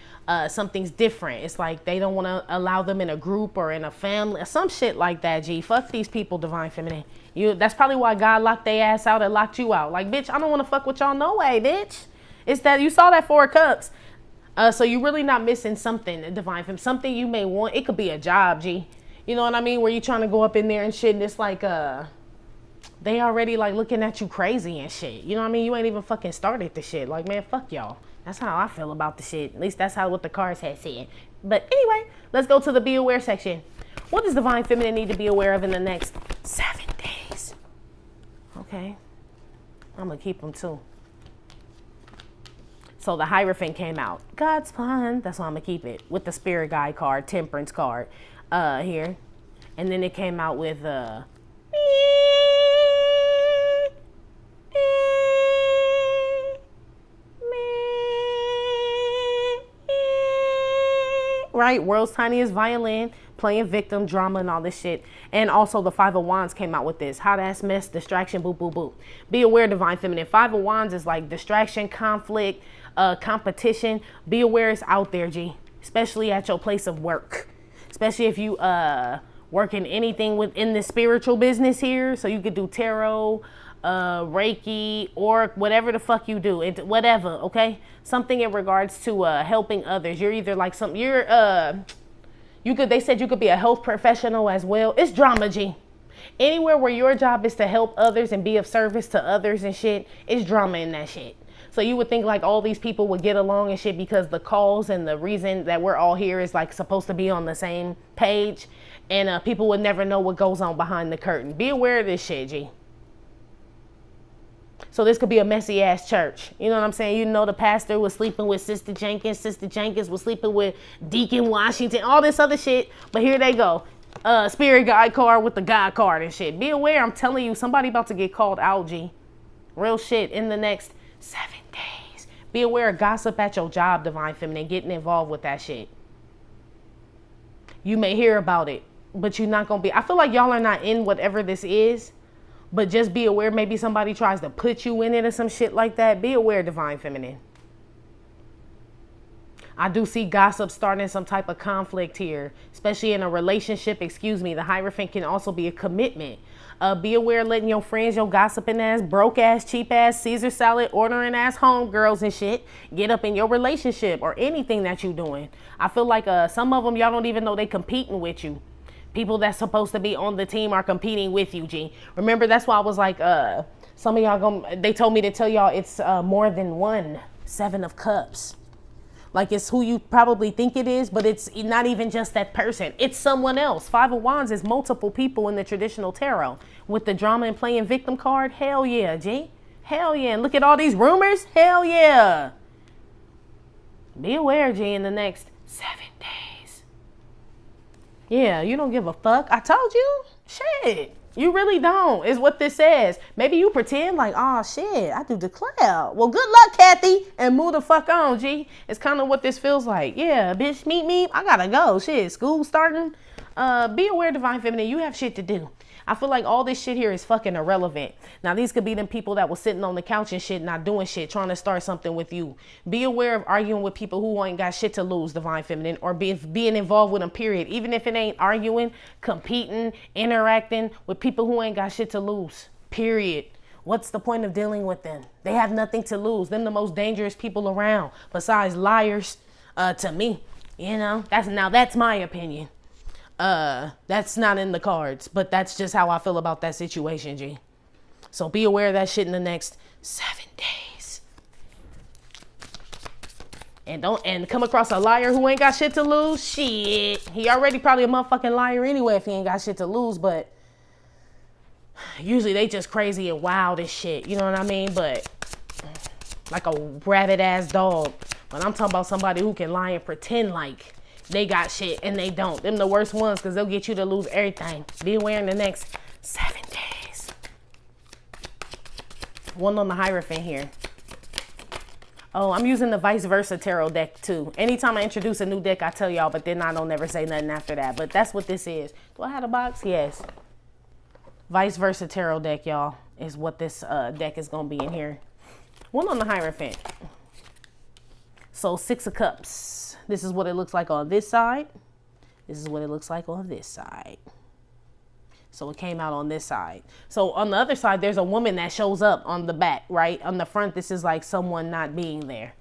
something's different. It's like they don't want to allow them in a group or in a family or some shit like that, G. Fuck these people, Divine Feminine. That's probably why God locked their ass out and locked you out. Like, bitch, I don't want to fuck with y'all no way, bitch. It's that you saw that 4 of Cups. So you're really not missing something, Divine Feminine. Something you may want. It could be a job, G. You know what I mean? Where you trying to go up in there and shit, and it's like, they already like looking at you crazy and shit. You know what I mean? You ain't even fucking started the shit. Like, man, fuck y'all. That's how I feel about the shit. At least that's what the cards had said. But anyway, let's go to the Be Aware section. What does Divine Feminine need to be aware of in the next 7 days? Okay. I'm going to keep them too. So the Hierophant came out. God's plan. That's why I'm going to keep it. With the Spirit Guide card, Temperance card. Here, and then it came out with right, world's tiniest violin, playing victim, drama, and all this shit. And also the 5 of Wands came out with this hot ass mess, distraction, boop boop boop. Be aware, Divine Feminine. 5 of Wands is like distraction, conflict, competition. Be aware it's out there, G, especially at your place of work. Especially if you work in anything within the spiritual business here. So you could do tarot, Reiki, or whatever the fuck you do. Whatever, okay? Something in regards to helping others. You're either like they said you could be a health professional as well. It's drama, G. Anywhere where your job is to help others and be of service to others and shit, it's drama in that shit. So you would think like all these people would get along and shit because the cause and the reason that we're all here is like supposed to be on the same page, and people would never know what goes on behind the curtain. Be aware of this shit, G. So this could be a messy ass church. You know what I'm saying? You know, the pastor was sleeping with Sister Jenkins was sleeping with Deacon Washington, all this other shit. But here they go. Spirit Guide card with the God card and shit. Be aware, I'm telling you, somebody about to get called out, G. Real shit in the next 7 days. Be aware of gossip at your job, Divine Feminine, getting involved with that shit. You may hear about it, but you're not going to be. I feel like y'all are not in whatever this is, but just be aware. Maybe somebody tries to put you in it or some shit like that. Be aware, Divine Feminine. I do see gossip starting some type of conflict here, especially in a relationship. Excuse me. The Hierophant can also be a commitment. Be aware letting your friends, your gossiping ass, broke ass, cheap ass, Caesar salad, ordering ass homegirls and shit get up in your relationship or anything that you doing. I feel like some of them, y'all don't even know they competing with you. People that's supposed to be on the team are competing with you, G. Remember, that's why I was like, some of y'all, they told me to tell y'all it's more than one 7 of Cups. Like it's who you probably think it is, but it's not even just that person. It's someone else. Five of Wands is multiple people in the traditional tarot. With the drama and playing victim card, hell yeah, G. Hell yeah. And look at all these rumors. Hell yeah. Be aware, G, in the next 7 days. Yeah, you don't give a fuck. I told you. Shit. You really don't, is what this says. Maybe you pretend like, oh shit, I do declare. Well, good luck, Kathy, and move the fuck on, G. It's kind of what this feels like. Yeah, bitch, meet me. I gotta go. Shit, school starting. Be aware, Divine Feminine, you have shit to do. I feel like all this shit here is fucking irrelevant. Now, these could be them people that was sitting on the couch and shit, not doing shit, trying to start something with you. Be aware of arguing with people who ain't got shit to lose, Divine Feminine, or being involved with them, period. Even if it ain't arguing, competing, interacting with people who ain't got shit to lose, period. What's the point of dealing with them? They have nothing to lose. Them the most dangerous people around, besides liars, to me. You know, that's my opinion. That's not in the cards, but that's just how I feel about that situation, G. So be aware of that shit in the next 7 days. And come across a liar who ain't got shit to lose. Shit. He already probably a motherfucking liar anyway if he ain't got shit to lose, but usually they just crazy and wild as shit. You know what I mean? But like a rabid ass dog. But I'm talking about somebody who can lie and pretend like they got shit and they don't. Them the worst ones because they'll get you to lose everything. Be aware in the next 7 days. One on the Hierophant here. Oh, I'm using the Vice Versa Tarot deck too. Anytime I introduce a new deck, I tell y'all, but then I don't never say nothing after that. But that's what this is. Do I have a box? Yes. Vice Versa Tarot deck, y'all, is what this deck is going to be in here. One on the Hierophant. So 6 of Cups. This is what it looks like on this side. This is what it looks like on this side. So it came out on this side. So on the other side, there's a woman that shows up on the back, right? On the front, this is like someone not being there.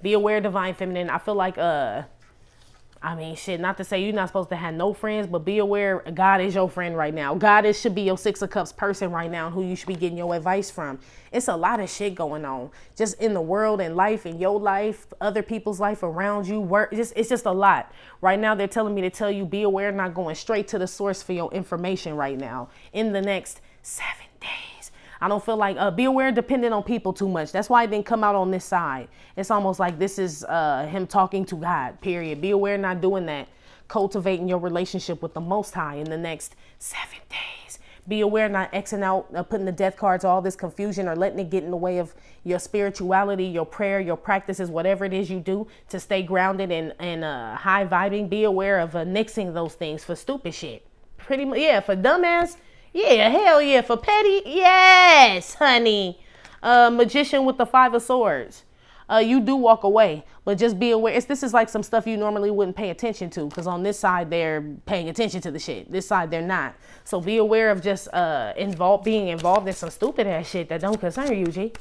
Be aware, Divine Feminine. I feel like, I mean, shit, not to say you're not supposed to have no friends, but be aware God is your friend right now. God should be your 6 of Cups person right now who you should be getting your advice from. It's a lot of shit going on just in the world and life, in your life, other people's life around you, work. It's just a lot. Right now, they're telling me to tell you, be aware, not going straight to the source for your information right now in the next 7 days. I don't feel like, be aware, dependent on people too much. That's why it didn't come out on this side. It's almost like this is him talking to God, period. Be aware, not doing that. Cultivating your relationship with the Most High in the next 7 days. Be aware, not Xing out, putting the death cards, all this confusion, or letting it get in the way of your spirituality, your prayer, your practices, whatever it is you do to stay grounded and high vibing. Be aware of nixing those things for stupid shit. Pretty much, yeah, for dumbass. Yeah, hell yeah. For petty, yes, honey. Magician with the 5 of Swords. You do walk away, but just be aware. This is like some stuff you normally wouldn't pay attention to, because on this side, they're paying attention to the shit. This side, they're not. So be aware of just being involved in some stupid ass shit that don't concern you, G.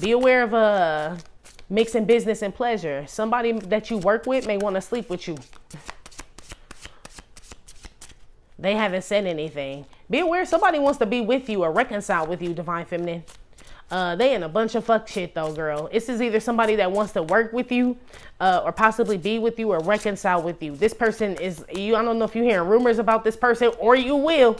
Be aware of mixing business and pleasure. Somebody that you work with may want to sleep with you. They haven't said anything. Be aware somebody wants to be with you or reconcile with you, Divine Feminine. They in a bunch of fuck shit though, girl. This is either somebody that wants to work with you or possibly be with you or reconcile with you. This person is you. I don't know if you're hearing rumors about this person or you will.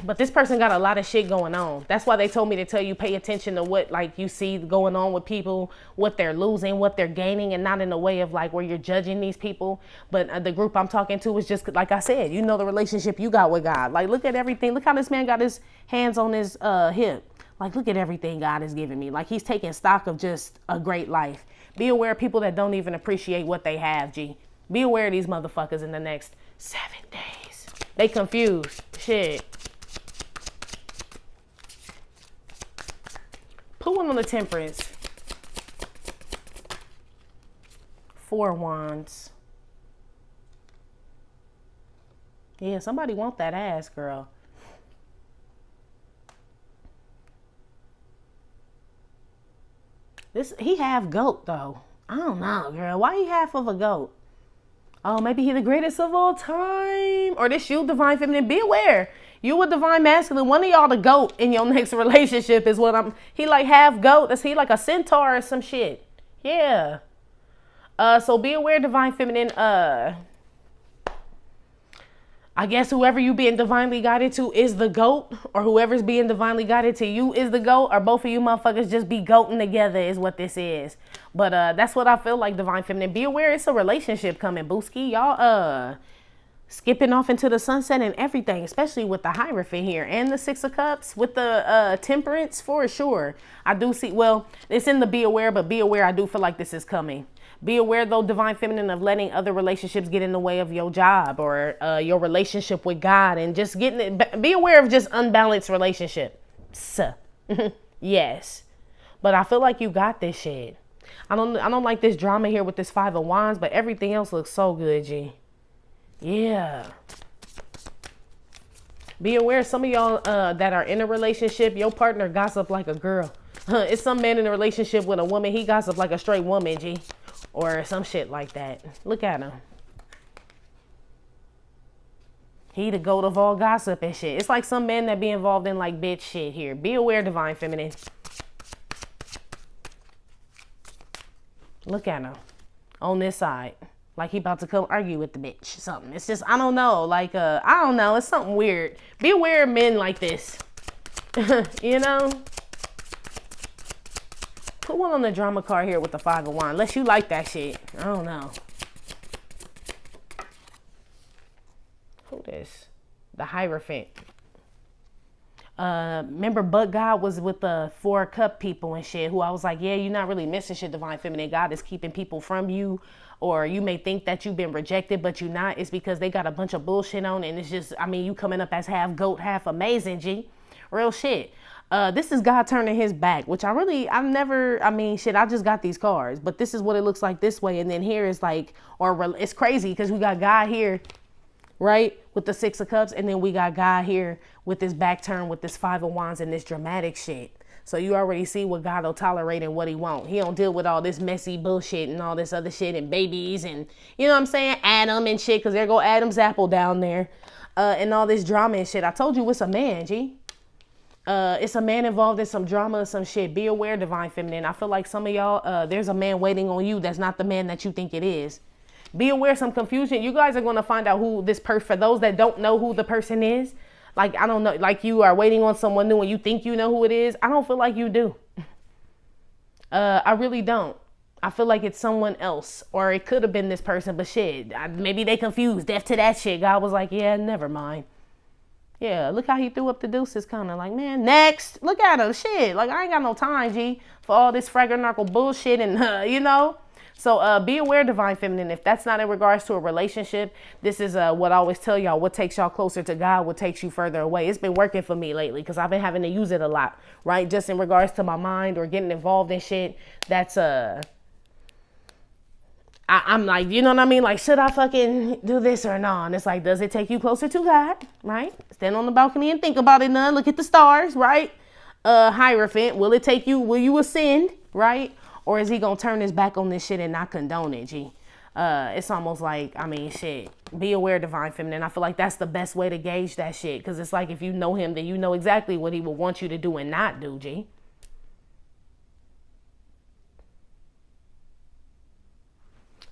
But this person got a lot of shit going on. That's why they told me to tell you, pay attention to what like you see going on with people, what they're losing, what they're gaining, and not in a way of like where you're judging these people. But the group I'm talking to is just like I said, you know, the relationship you got with God. Like, look at everything. Look how this man got his hands on his hip. Like, look at everything God has given me. Like, he's taking stock of just a great life. Be aware of people that don't even appreciate what they have, G. Be aware of these motherfuckers in the next 7 days. They confused. Shit. Put one on the Temperance. 4 Wands. Yeah, somebody want that ass, girl. He half goat though. I don't know, girl. Why he half of a goat? Oh, maybe he the greatest of all time. Or this you, Divine Feminine. Be aware. You a Divine Masculine. One of y'all the goat in your next relationship is what he like half goat. Is he like a centaur or some shit? Yeah. So be aware, divine feminine. I guess whoever you being divinely guided to is the goat, or whoever's being divinely guided to you is the goat, or both of you motherfuckers just be goating together is what this is. But that's what I feel like, divine feminine. Be aware it's a relationship coming, booski. Y'all skipping off into the sunset and everything, especially with the Hierophant here and the Six of Cups with the Temperance for sure. I do see, well, it's in the be aware, but be aware, I do feel like this is coming. Be aware, though, divine feminine, of letting other relationships get in the way of your job or your relationship with God, and just getting it. Be aware of just unbalanced relationships. Yes, but I feel like you got this shit. I don't like this drama here with this Five of Wands, but everything else looks so good, G. Yeah. Be aware, some of y'all that are in a relationship, your partner gossip like a girl. It's some man in a relationship with a woman, he gossip like a straight woman, G. Or some shit like that. Look at him. He the goat of all gossip and shit. It's like some men that be involved in like bitch shit here. Be aware, divine feminine. Look at him. On this side. Like he about to come argue with the bitch. Something. It's just, I don't know. Like, I don't know. It's something weird. Be aware of men like this. You know? Put one on the drama card here with the Five of Wands. Unless you like that shit. I don't know. Who this? The Hierophant. Remember But God was with the Four Cup people and shit, who I was like, yeah, you're not really missing shit, divine feminine. God is keeping people from you. Or you may think that you've been rejected, but you're not. It's because they got a bunch of bullshit on. And it's just, I mean, you coming up as half goat, half amazing, G. Real shit. This is God turning his back, which I just got these cards, but this is what it looks like this way. And then here is like, it's crazy because we got God here, right? With the Six of Cups. And then we got God here with this back turn with this Five of Wands and this dramatic shit. So you already see what God will tolerate and what he won't. He don't deal with all this messy bullshit and all this other shit and babies and, you know what I'm saying? Adam and shit, because there go Adam's apple down there and all this drama and shit. I told you it's a man, G. It's a man involved in some drama or some shit. Be aware, divine feminine. I feel like some of y'all, there's a man waiting on you that's not the man that you think it is. Be aware, some confusion. You guys are going to find out who this person, for those that don't know who the person is. Like, I don't know, like you are waiting on someone new and you think you know who it is. I don't feel like you do. I really don't. I feel like it's someone else, or it could have been this person, but shit, maybe they confused. Deaf to that shit. God was like, yeah, never mind. Yeah, look how he threw up the deuces, kind of like, man, next. Look at him, shit. Like, I ain't got no time, G, for all this fraggle bullshit and, you know. So be aware, divine feminine. If that's not in regards to a relationship, this is what I always tell y'all. What takes y'all closer to God, what takes you further away. It's been working for me lately because I've been having to use it a lot, right? Just in regards to my mind or getting involved in shit. That's, I'm like, you know what I mean? Like, should I fucking do this or not? And it's like, does it take you closer to God, right? Stand on the balcony and think about it, none. Look at the stars, right? Hierophant, will you ascend, right? Or is he going to turn his back on this shit and not condone it, G? It's almost like, I mean, shit. Be aware, divine feminine. I feel like that's the best way to gauge that shit. Because it's like if you know him, then you know exactly what he will want you to do and not do, G.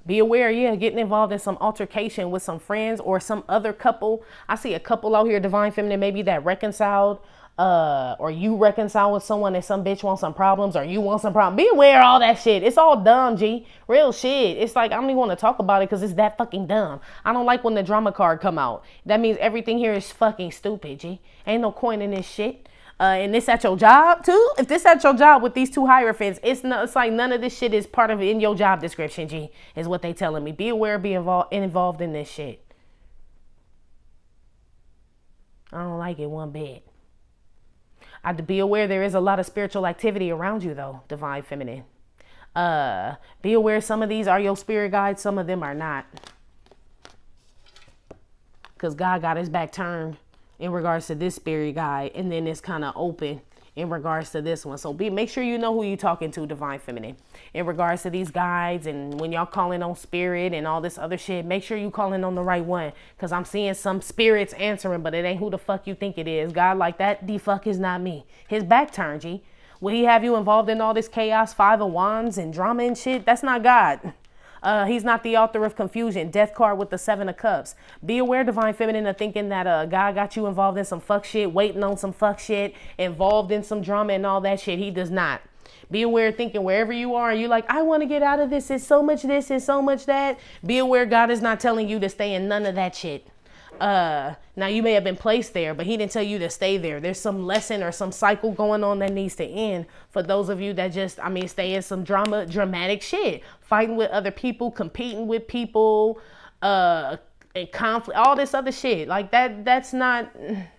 Be aware, yeah, getting involved in some altercation with some friends or some other couple. I see a couple out here, divine feminine, maybe that reconciled. Or you reconcile with someone and some bitch wants some problems or you want some problems. Be aware of all that shit. It's all dumb, G. Real shit. It's like, I don't even want to talk about it because it's that fucking dumb. I don't like when the drama card come out. That means everything here is fucking stupid, G. Ain't no coin in this shit. And this at your job too? If this at your job with these two Hierophants, it's like none of this shit is part of it in your job description, G, is what they telling me. Be aware, be involved in this shit. I don't like it one bit. I be aware there is a lot of spiritual activity around you though, divine feminine. Be aware some of these are your spirit guides, some of them are not. Because God got his back turned in regards to this spirit guide, and then it's kind of open in regards to this one. So make sure you know who you're talking to, divine feminine, in regards to these guides. And when y'all calling on spirit and all this other shit, make sure you calling on the right one, because I'm seeing some spirits answering, but it ain't who the fuck you think it is. God like that, the fuck is not me. His back turned, G. Will he have you involved in all this chaos, 5 of wands and drama and shit? That's not God. He's not the author of confusion. Death card with the 7 of cups. Be aware, divine feminine, of thinking that God got you involved in some fuck shit, waiting on some fuck shit, involved in some drama and all that shit. He does not. Be aware, thinking wherever you are, you're like, I want to get out of this. It's so much this, it's so much that. Be aware, God is not telling you to stay in none of that shit. Now you may have been placed there, but he didn't tell you to stay there. There's some lesson or some cycle going on that needs to end for those of you that just, stay in some dramatic shit, fighting with other people, competing with people, and conflict, all this other shit like that. That's not,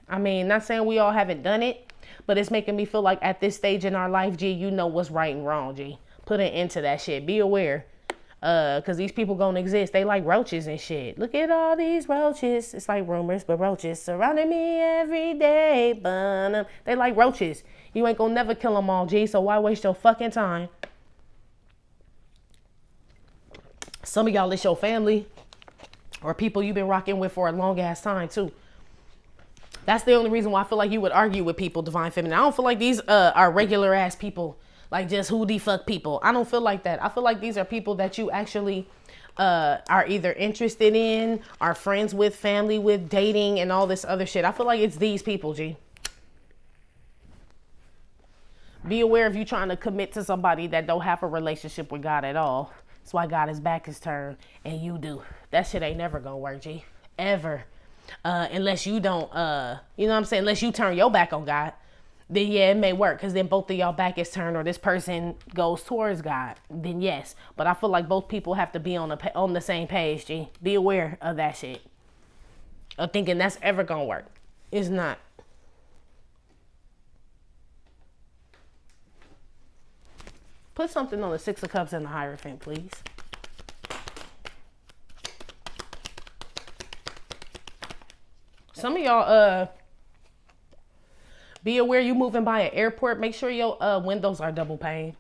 not saying we all haven't done it, but it's making me feel like at this stage in our life, G, you know what's right and wrong, G. Put an end to that shit. Be aware. Cause these people gonna exist. They like roaches and shit. Look at all these roaches. It's like rumors, but roaches surrounding me every day. They like roaches. You ain't gonna never kill them all, G. So why waste your fucking time? Some of y'all, it's your family or people you've been rocking with for a long ass time too. That's the only reason why I feel like you would argue with people, divine feminine. I don't feel like these are regular ass people. Like just who the fuck people. I don't feel like that. I feel like these are people that you actually are either interested in, are friends with, family with, dating, and all this other shit. I feel like it's these people, G. Be aware if you trying to commit to somebody that don't have a relationship with God at all. That's why God is back his turn and you do. That shit ain't never gonna work, G. Ever. Unless you don't, you know what I'm saying? Unless you turn your back on God. Then yeah, it may work because then both of y'all back is turned or this person goes towards God. Then yes, but I feel like both people have to be on the same page. G, be aware of that shit. Of thinking that's ever gonna work. It's not. Put something on the 6 of Cups and the Hierophant, please. Some of y'all be aware you moving by an airport. Make sure your windows are double pane.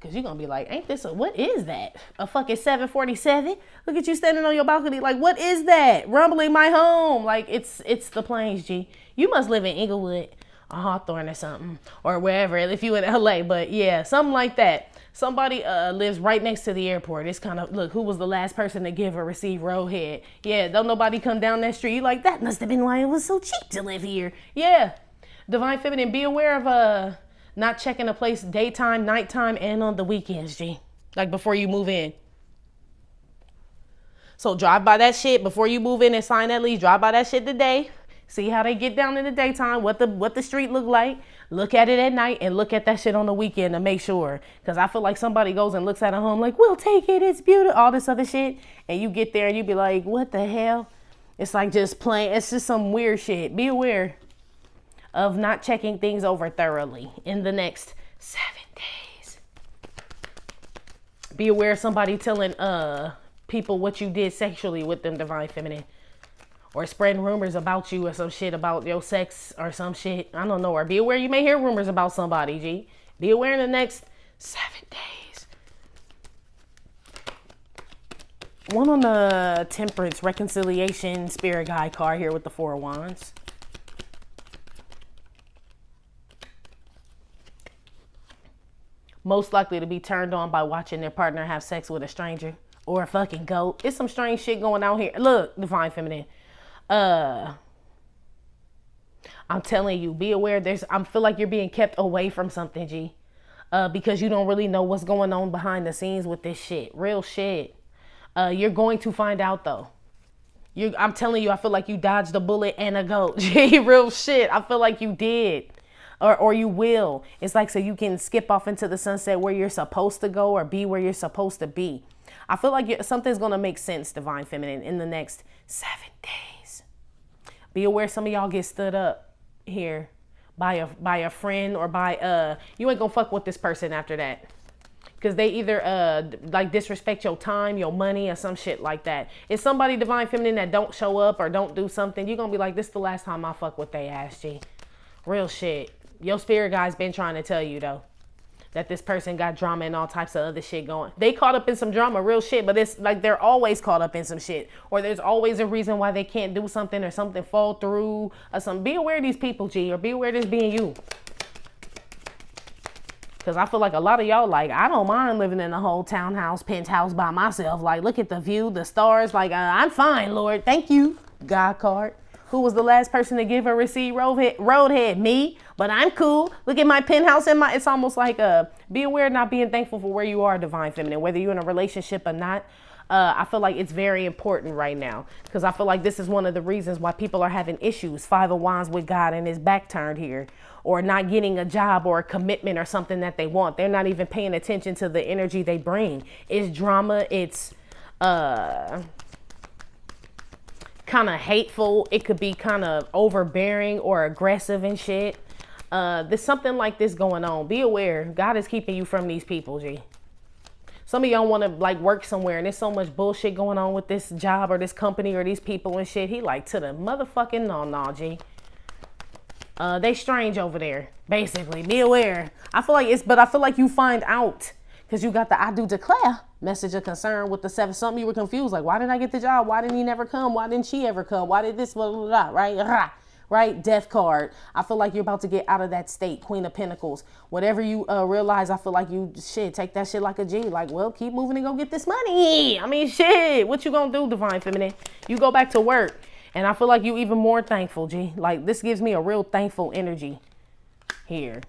Cause you're gonna be like, ain't this what is that? A fucking 747? Look at you standing on your balcony like, what is that? Rumbling my home. Like it's the planes, G. You must live in Inglewood or Hawthorne or something. Or wherever, if you in LA. But yeah, something like that. Somebody lives right next to the airport. It's kind of, look, who was the last person to give or receive roadhead? Yeah, don't nobody come down that street. You like, that must have been why it was so cheap to live here. Yeah. Divine feminine, be aware of not checking a place daytime, nighttime, and on the weekends, G. Like before you move in. So drive by that shit before you move in and sign that lease. Drive by that shit today. See how they get down in the daytime, what the street look like. Look at it at night and look at that shit on the weekend to make sure. Because I feel like somebody goes and looks at a home like, we'll take it, it's beautiful, all this other shit. And you get there and you be like, what the hell? It's like just plain, it's just some weird shit. Be aware of not checking things over thoroughly in the next 7 days. Be aware of somebody telling people what you did sexually with them, divine feminine. Or spreading rumors about you or some shit about your sex or some shit. I don't know. Or be aware you may hear rumors about somebody, G. Be aware in the next 7 days. One on the Temperance, Reconciliation, Spirit Guide card here with the 4 of Wands. Most likely to be turned on by watching their partner have sex with a stranger or a fucking goat. It's some strange shit going on here. Look, divine feminine. I'm telling you, be aware. I feel like you're being kept away from something, G. Because you don't really know what's going on behind the scenes with this shit. Real shit. You're going to find out though. I'm telling you, I feel like you dodged a bullet and a goat. G, real shit. I feel like you did. Or you will. It's like so you can skip off into the sunset where you're supposed to go or be where you're supposed to be. I feel like something's going to make sense, divine feminine, in the next 7 days. Be aware some of y'all get stood up here by a friend or by you ain't gonna fuck with this person after that. Because they either like disrespect your time, your money, or some shit like that. If somebody divine feminine that don't show up or don't do something, you're gonna be like, this is the last time I fuck with they ass, G. Real shit. Your spirit guide's been trying to tell you though. That this person got drama and all types of other shit going. They caught up in some drama, real shit, but it's like they're always caught up in some shit. Or there's always a reason why they can't do something or something fall through or something. Be aware of these people, G, or be aware of this being you. Because I feel like a lot of y'all, like, I don't mind living in a whole townhouse, penthouse by myself. Like, look at the view, the stars. Like, I'm fine, Lord. Thank you, God card. Who was the last person to give a receipt? Roadhead, me. But I'm cool. Look at my penthouse and it's almost like be aware of not being thankful for where you are, Divine Feminine, whether you're in a relationship or not. I feel like it's very important right now because I feel like this is one of the reasons why people are having issues. 5 of Wands with God and his back turned here, or not getting a job or a commitment or something that they want. They're not even paying attention to the energy they bring. It's drama. It's kind of hateful. It could be kind of overbearing or aggressive and shit. There's something like this going on. Be aware. God is keeping you from these people, G. Some of y'all want to like work somewhere and there's so much bullshit going on with this job or this company or these people and shit. He like to the motherfucking no, G. They strange over there, basically. Be aware. I feel like you find out because you got the I do declare message of concern with the 7 something. You were confused. Like, why didn't I get the job? Why didn't he never come? Why didn't she ever come? Why did this, blah, blah, blah, right? Right? Death card. I feel like you're about to get out of that state. Queen of Pentacles. Whatever you realize, I feel like you, take that shit like a G. Like, well, keep moving and go get this money. I mean, shit. What you gonna do, Divine Feminine? You go back to work. And I feel like you even more thankful, G. Like, this gives me a real thankful energy here.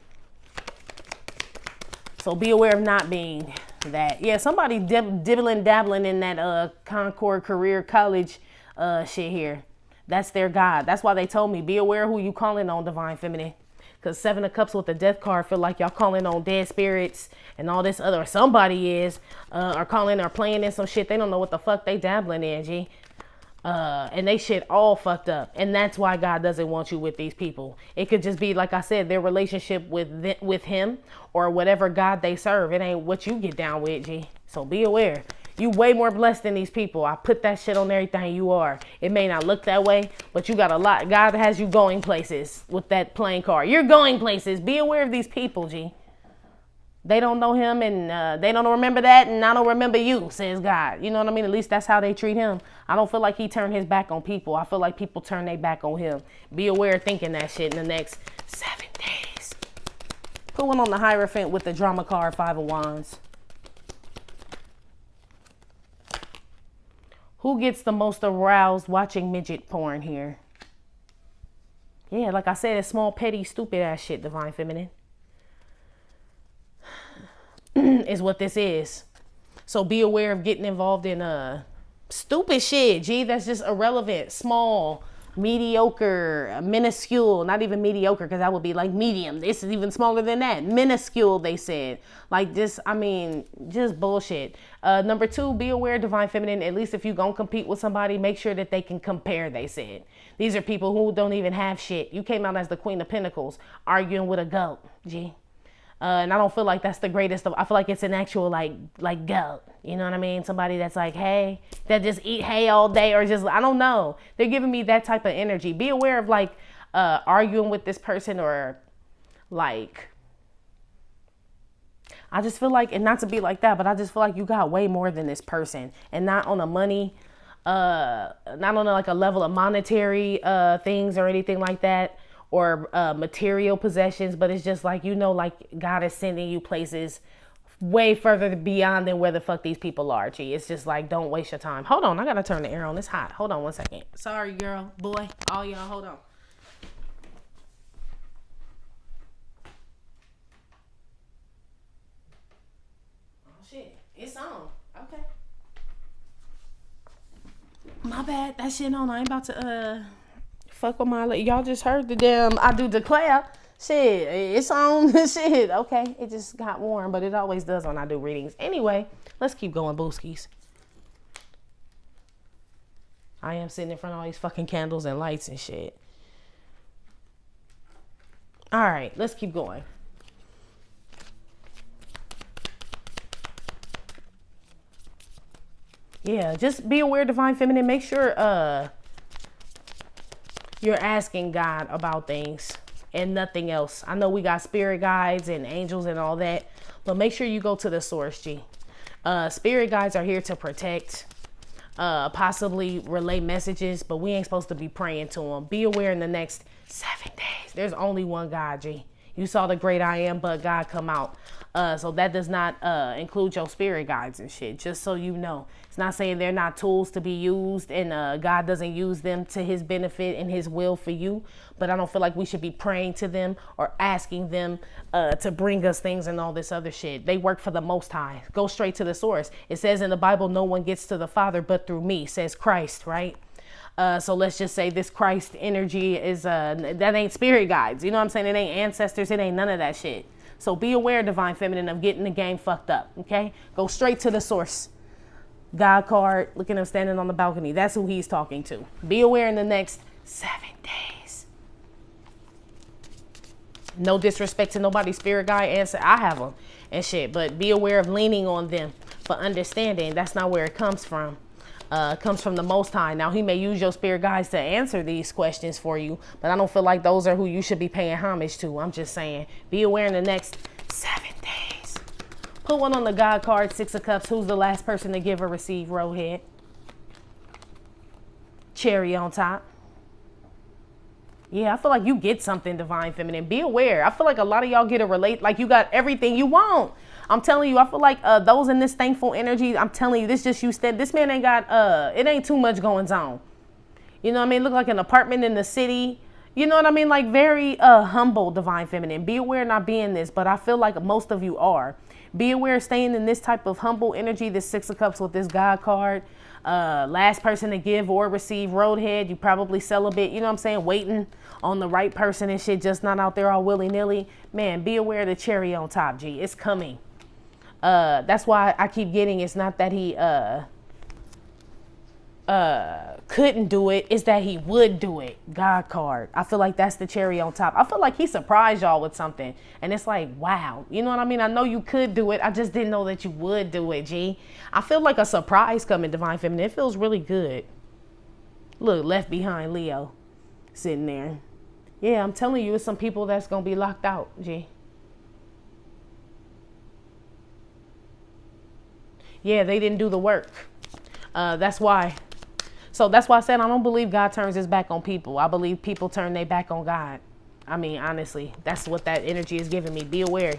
So be aware of not being that. Yeah, somebody dabbling in that Concord Career College shit here. That's their God. That's why they told me, be aware who you calling on, Divine Feminine. Because 7 of Cups with the Death card feel like y'all calling on dead spirits and all this other, somebody is, or calling or playing in some shit. They don't know what the fuck they dabbling in, G. And they shit all fucked up. And that's why God doesn't want you with these people. It could just be, like I said, their relationship with him or whatever God they serve. It ain't what you get down with, G. So be aware. You way more blessed than these people. I put that shit on everything you are. It may not look that way, but you got a lot. God has you going places with that playing card. You're going places. Be aware of these people, G. They don't know him and they don't remember that and I don't remember you, says God. You know what I mean? At least that's how they treat him. I don't feel like he turned his back on people. I feel like people turn their back on him. Be aware of thinking that shit in the next 7 days. Put one on the Hierophant with the drama card, 5 of Wands. Who gets the most aroused watching midget porn here? Yeah, like I said, it's small, petty, stupid ass shit, Divine Feminine. Is what this is. So be aware of getting involved in stupid shit, G, that's just irrelevant, small, mediocre, minuscule, not even mediocre because that would be like medium. This is even smaller than that. Minuscule, they said. Like just, I mean, just bullshit. Number 2, be aware, Divine Feminine, at least if you gonna compete with somebody, make sure that they can compare, they said. These are people who don't even have shit. You came out as the Queen of Pentacles, arguing with a goat, G. And I don't feel like that's the greatest of, I feel like it's an actual like goat. You know what I mean? Somebody that's like, hey, that just eat hay all day or just, I don't know. They're giving me that type of energy. Be aware of like arguing with this person or like, I just feel like, and not to be like that, but I just feel like you got way more than this person and not on a money, not on like a level of monetary things or anything like that. Or material possessions, but it's just like, you know, like God is sending you places way further beyond than where the fuck these people are, G. It's just like, don't waste your time. Hold on, I gotta turn the air on. It's hot. Hold on 1 second. Sorry, girl, boy, all y'all, hold on. Oh shit, it's on. Okay. My bad, that shit on. I ain't about to fuck with my, y'all just heard the damn I do declare. Shit, it's on. Shit, okay. It just got warm, but it always does when I do readings. Anyway, let's keep going, booskies. I am sitting in front of all these fucking candles and lights and shit. All right, let's keep going. Yeah, just be aware, Divine Feminine. Make sure you're asking God about things and nothing else. I know we got spirit guides and angels and all that, but make sure you go to the source, G. Spirit guides are here to protect, possibly relay messages, but we ain't supposed to be praying to them. Be aware in the next 7 days. There's only one God, G. You saw the great I am, but God come out. So that does not include your spirit guides and shit, just so you know. It's not saying they're not tools to be used and God doesn't use them to his benefit and his will for you. But I don't feel like we should be praying to them or asking them to bring us things and all this other shit. They work for the Most High. Go straight to the source. It says in the Bible, no one gets to the Father but through me, says Christ, right? So let's just say this Christ energy is, that ain't spirit guides. You know what I'm saying? It ain't ancestors. It ain't none of that shit. So be aware, Divine Feminine, of getting the game fucked up, okay? Go straight to the source. God card, look at him standing on the balcony. That's who he's talking to. Be aware in the next 7 days. No disrespect to nobody's spirit guide answer. I have them and shit, but be aware of leaning on them for understanding. That's not where it comes from. Comes from the Most High. Now, he may use your spirit guides to answer these questions for you, but I don't feel like those are who you should be paying homage to. I'm just saying, be aware in the next 7 days. Put one on the God card, 6 of Cups. Who's the last person to give or receive? Roadhead. Cherry on top. Yeah, I feel like you get something, Divine Feminine. Be aware. I feel like a lot of y'all get a relate, like you got everything you want. I'm telling you, I feel like those in this thankful energy, I'm telling you, this just you said, this man ain't got, it ain't too much going on. You know what I mean? Look like an apartment in the city. You know what I mean? Like very humble, Divine Feminine. Be aware not being this, but I feel like most of you are. Be aware of staying in this type of humble energy, this 6 of Cups with this God card. Last person to give or receive, Roadhead. You probably celibate, you know what I'm saying? Waiting on the right person and shit, just not out there all willy-nilly. Man, be aware of the cherry on top, G. It's coming. That's why I keep getting, it's not that he couldn't do it, it's that he would do it. God card. I feel like that's the cherry on top. I feel like he surprised y'all with something and it's like, wow, you know what I mean? I know you could do it, I just didn't know that you would do it, G. I feel like a surprise coming, Divine Feminine. It feels really good. Look, left behind Leo sitting there. Yeah, I'm telling you, it's some people that's gonna be locked out, G. Yeah, they didn't do the work. That's why. So that's why I said I don't believe God turns his back on people. I believe people turn their back on God. I mean, honestly, that's what that energy is giving me. Be aware.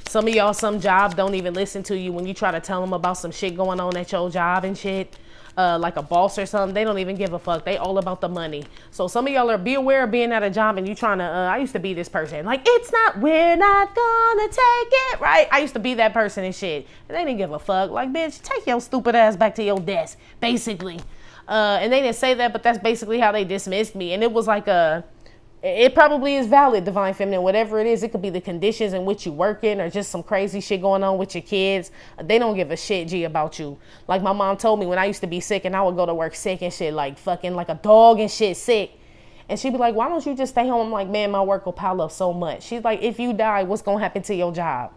Some of y'all, some job don't even listen to you when you try to tell them about some shit going on at your job and shit. Like a boss or something, they don't even give a fuck. They all about the money. So some of y'all are, be aware of being at a job and you trying to, I used to be this person. Like, it's not, we're not gonna take it, right? I used to be that person and shit. And they didn't give a fuck. Like, bitch, take your stupid ass back to your desk, basically. And they didn't say that, but that's basically how they dismissed me. And it was like it probably is valid, Divine Feminine, whatever it is. It could be the conditions in which you work in or just some crazy shit going on with your kids. They don't give a shit, G, about you. Like my mom told me when I used to be sick and I would go to work sick and shit, like fucking like a dog and shit sick. And she'd be like, why don't you just stay home? I'm like, man, my work will pile up so much. She's like, if you die, what's going to happen to your job?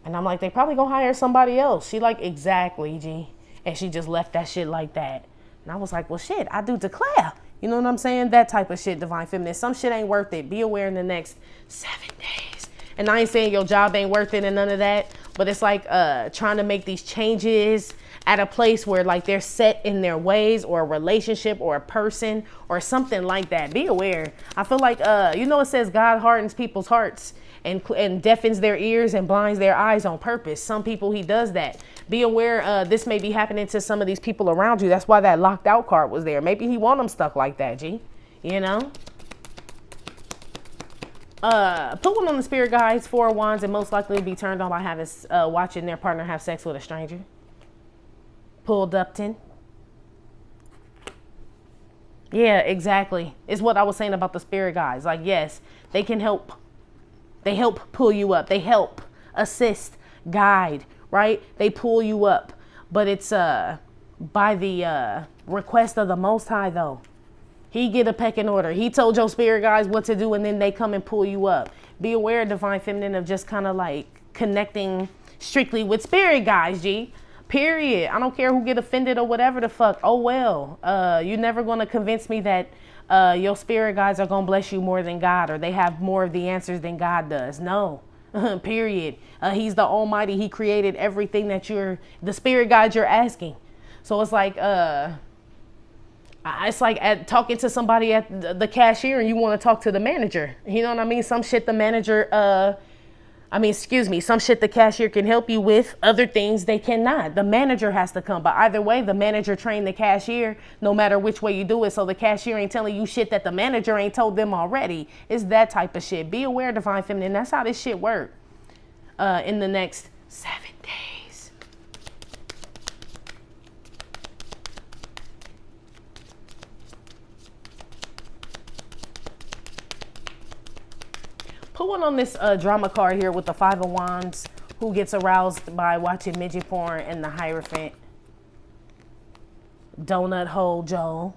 And I'm like, they probably going to hire somebody else. She like, exactly, G. And she just left that shit like that. And I was like, well, shit, I do declare. You know what I'm saying? That type of shit, Divine Feminine. Some shit ain't worth it. Be aware in the next 7 days. And I ain't saying your job ain't worth it and none of that. But it's like trying to make these changes at a place where like they're set in their ways or a relationship or a person or something like that. Be aware. I feel like, you know, it says God hardens people's hearts and deafens their ears and blinds their eyes on purpose. Some people, he does that. Be aware this may be happening to some of these people around you. That's why that locked out card was there. Maybe he want them stuck like that, G. You know? Put one on the spirit guides, 4 of Wands, and most likely be turned on by having watching their partner have sex with a stranger. Pulled Upton. Yeah, exactly. It's what I was saying about the spirit guides. Like, yes, they can help. They help pull you up. They help assist, guide, right? They pull you up. But it's by the request of the Most High, though. He get a pecking order. He told your spirit guides what to do, and then they come and pull you up. Be aware, Divine Feminine, of just kind of like connecting strictly with spirit guides, G. Period. I don't care who get offended or whatever the fuck. Oh, well. You're never going to convince me that your spirit guides are going to bless you more than God, or they have more of the answers than God does. No. Period. He's the Almighty. He created everything that the spirit guides you're asking. So it's like, I It's like talking to somebody at the cashier and you want to talk to the manager. You know what I mean? Some shit the manager, some shit the cashier can help you with. Other things they cannot. The manager has to come. But either way, the manager trained the cashier no matter which way you do it. So the cashier ain't telling you shit that the manager ain't told them already. It's that type of shit. Be aware, Divine Feminine. That's how this shit work in the next 7 days. Put one on this drama card here with the 5 of Wands. Who gets aroused by watching midget porn, and the Hierophant. Donut hole Joel.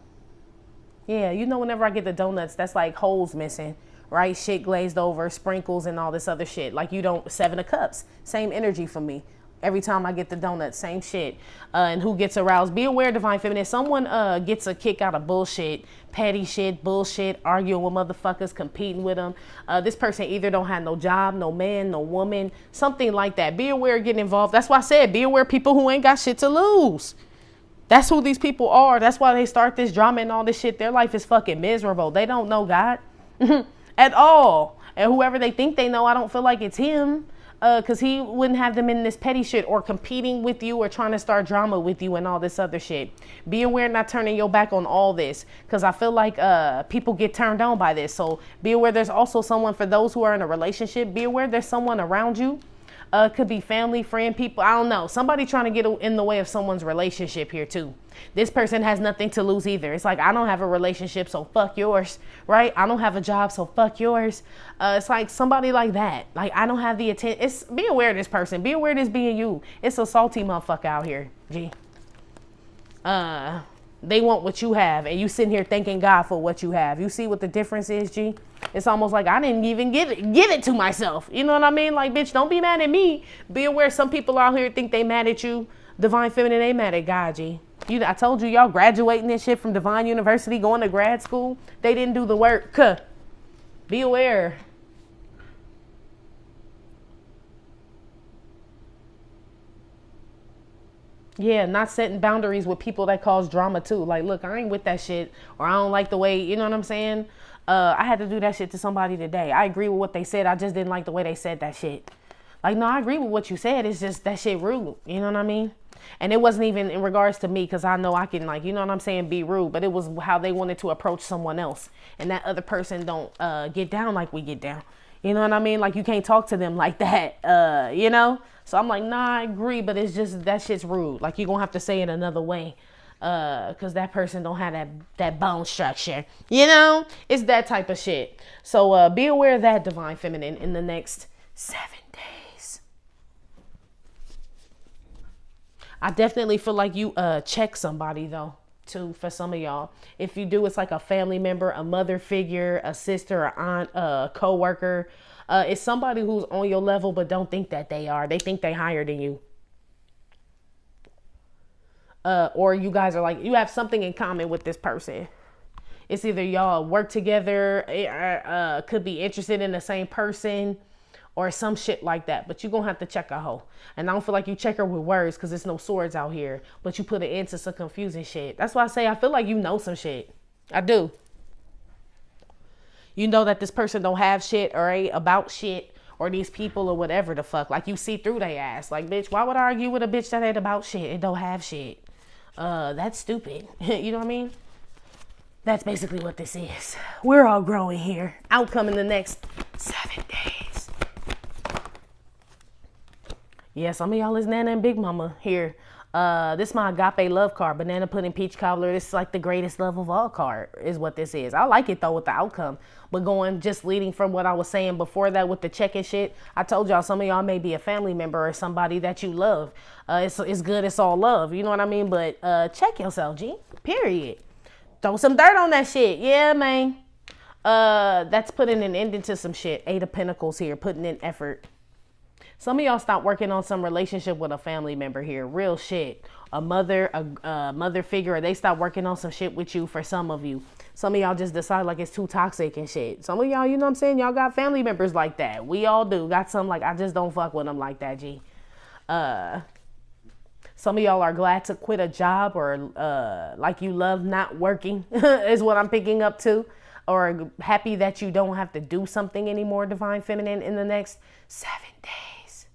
Yeah, you know whenever I get the donuts, that's like holes missing, right? Shit glazed over, sprinkles and all this other shit. Like you don't, 7 of Cups. Same energy for me. Every time I get the donuts, same shit. And who gets aroused? Be aware, Divine Feminine. Someone gets a kick out of bullshit, petty shit, bullshit, arguing with motherfuckers, competing with them. This person either don't have no job, no man, no woman, something like that. Be aware of getting involved. That's why I said, be aware of people who ain't got shit to lose. That's who these people are. That's why they start this drama and all this shit. Their life is fucking miserable. They don't know God at all. And whoever they think they know, I don't feel like it's him. Because he wouldn't have them in this petty shit or competing with you or trying to start drama with you and all this other shit. Be aware not turning your back on all this, because I feel like people get turned on by this. So be aware there's also someone, for those who are in a relationship, be aware there's someone around you. Could be family, friend, people. I don't know. Somebody trying to get in the way of someone's relationship here too. This person has nothing to lose either. It's like, I don't have a relationship, so fuck yours, right? I don't have a job, so fuck yours. It's like somebody like that. Like, I don't have the attention. Be aware of this person. Be aware of this being you. It's a salty motherfucker out here, G. They want what you have, and you sitting here thanking God for what you have. You see what the difference is, G? It's almost like I didn't even give it to myself. You know what I mean? Like, bitch, don't be mad at me. Be aware some people out here think they mad at you. Divine Feminine, they mad at God, G. I told you, y'all graduating this shit from Divine University, going to grad school. They didn't do the work. Be aware. Yeah, not setting boundaries with people that cause drama too. Like, look, I ain't with that shit, or I don't like the way, you know what I'm saying? I had to do that shit to somebody today. I agree with what they said. I just didn't like the way they said that shit. Like, no, I agree with what you said. It's just that shit rude. You know what I mean? And it wasn't even in regards to me, because I know I can, like, you know what I'm saying, be rude. But it was how they wanted to approach someone else. And that other person don't get down like we get down. You know what I mean? Like, you can't talk to them like that, you know? So I'm like, nah, I agree, but it's just, that shit's rude. Like, you're going to have to say it another way, because that person don't have that bone structure. You know? It's that type of shit. So be aware of that, Divine Feminine, in the next 7 days. I definitely feel like you check somebody, though, too, for some of y'all. If you do, it's like a family member, a mother figure, a sister, a aunt, a co-worker. It's somebody who's on your level but don't think that they are. They think they higher than you. Or you guys are like, you have something in common with this person. It's either y'all work together, could be interested in the same person, or some shit like that. But you're going to have to check a hoe. And I don't feel like you check her with words, because there's no swords out here. But you put an end to some confusing shit. That's why I say I feel like you know some shit. I do. You know that this person don't have shit or ain't about shit, or these people or whatever the fuck. Like, you see through they ass. Like, bitch, why would I argue with a bitch that ain't about shit and don't have shit? That's stupid. You know what I mean? That's basically what this is. We're all growing here. Outcome in the next 7 days. Yeah, some of y'all is Nana and Big Mama here. This is my Agape love card. Banana pudding, peach cobbler. This is like the greatest love of all card is what this is. I like it though with the outcome. But going, just leading from what I was saying before that with the checking shit, I told y'all some of y'all may be a family member or somebody that you love. It's good. It's all love. You know what I mean? But check yourself, G. Period. Throw some dirt on that shit. Yeah, man. That's putting an end into some shit. 8 of Pentacles here. Putting in effort. Some of y'all stop working on some relationship with a family member here. Real shit. A mother figure, or they stop working on some shit with you for some of you. Some of y'all just decide like it's too toxic and shit. Some of y'all, you know what I'm saying? Y'all got family members like that. We all do. Got some like, I just don't fuck with them like that, G. Some of y'all are glad to quit a job, or like you love not working is what I'm picking up too. Or happy that you don't have to do something anymore, Divine Feminine, in the next 7 days.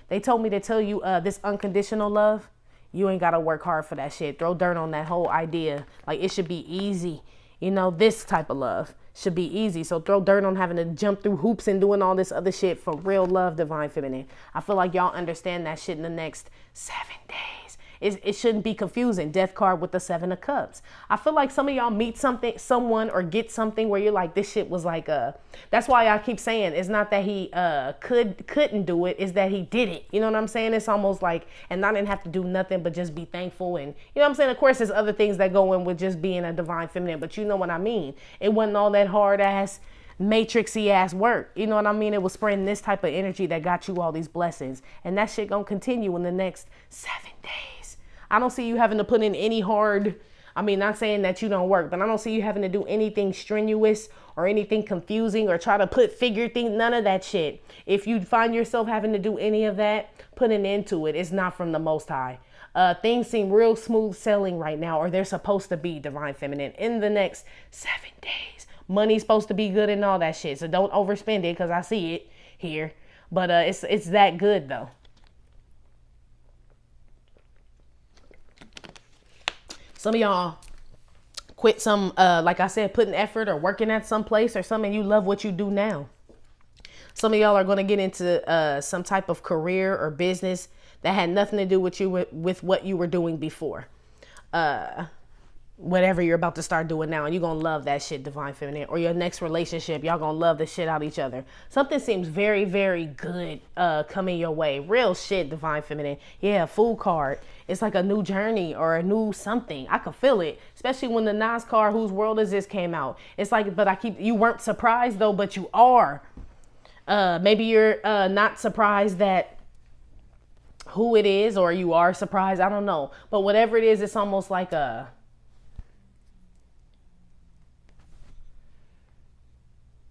They told me to tell you this unconditional love, you ain't got to work hard for that shit. Throw dirt on that whole idea. Like, it should be easy. You know, this type of love should be easy. So throw dirt on having to jump through hoops and doing all this other shit for real love, Divine Feminine. I feel like y'all understand that shit in the next 7 days. It shouldn't be confusing. Death card with the 7 of Cups. I feel like some of y'all meet someone or get something where you're like, this shit was like that's why I keep saying it's not that he couldn't do it, is that he did it. You know what I'm saying? It's almost like, and I didn't have to do nothing but just be thankful. And you know what I'm saying? Of course, there's other things that go in with just being a Divine Feminine, but you know what I mean. It wasn't all that hard ass matrixy ass work. You know what I mean? It was spreading this type of energy that got you all these blessings, and that shit gonna continue in the next 7 days. I don't see you having to put in any hard, I mean, not saying that you don't work, but I don't see you having to do anything strenuous or anything confusing or try to figure things, none of that shit. If you find yourself having to do any of that, put an end to it. It's not from the Most High. Things seem real smooth sailing right now, or they're supposed to be, Divine Feminine, in the next 7 days. Money's supposed to be good and all that shit, so don't overspend it, because I see it here. But it's that good, though. Some of y'all quit some, like I said, putting effort or working at some place or something. You love what you do now. Some of y'all are going to get into some type of career or business that had nothing to do with what you were doing before. Whatever you're about to start doing now, and you're going to love that shit, Divine Feminine. Or your next relationship, y'all going to love the shit out of each other. Something seems very, very good coming your way. Real shit, Divine Feminine. Yeah, Fool card. It's like a new journey or a new something. I could feel it, especially when the Nas card, Whose World Is This, came out. It's like, but you weren't surprised though, but you are. Maybe you're not surprised that who it is, or you are surprised. I don't know. But whatever it is, it's almost like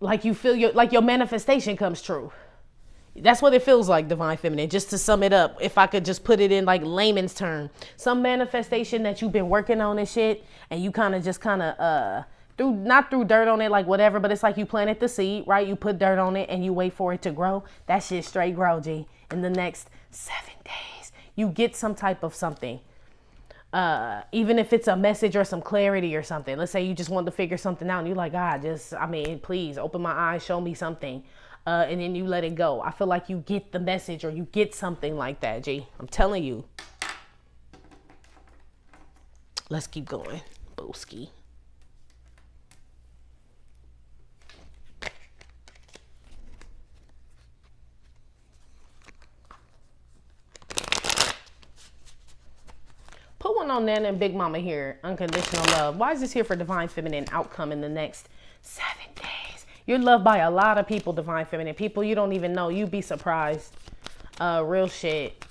like you feel your manifestation comes true. That's what it feels like, Divine Feminine. Just to sum it up, if I could just put it in like layman's term, some manifestation that you've been working on and shit, and you kind of not threw dirt on it, like whatever, but it's like you planted the seed, right? You put dirt on it and you wait for it to grow. That shit straight grow, G. In the next 7 days, you get some type of something. Even if it's a message or some clarity or something. Let's say you just wanted to figure something out and you're like, please open my eyes, show me something. And then you let it go. I feel like you get the message, or you get something like that, G. I'm telling you. Let's keep going. Booski. Put one on Nana and Big Mama here. Unconditional love. Why is this here for Divine Feminine outcome in the next 7 days? You're loved by a lot of people, Divine Feminine. People you don't even know. You'd be surprised. Real shit.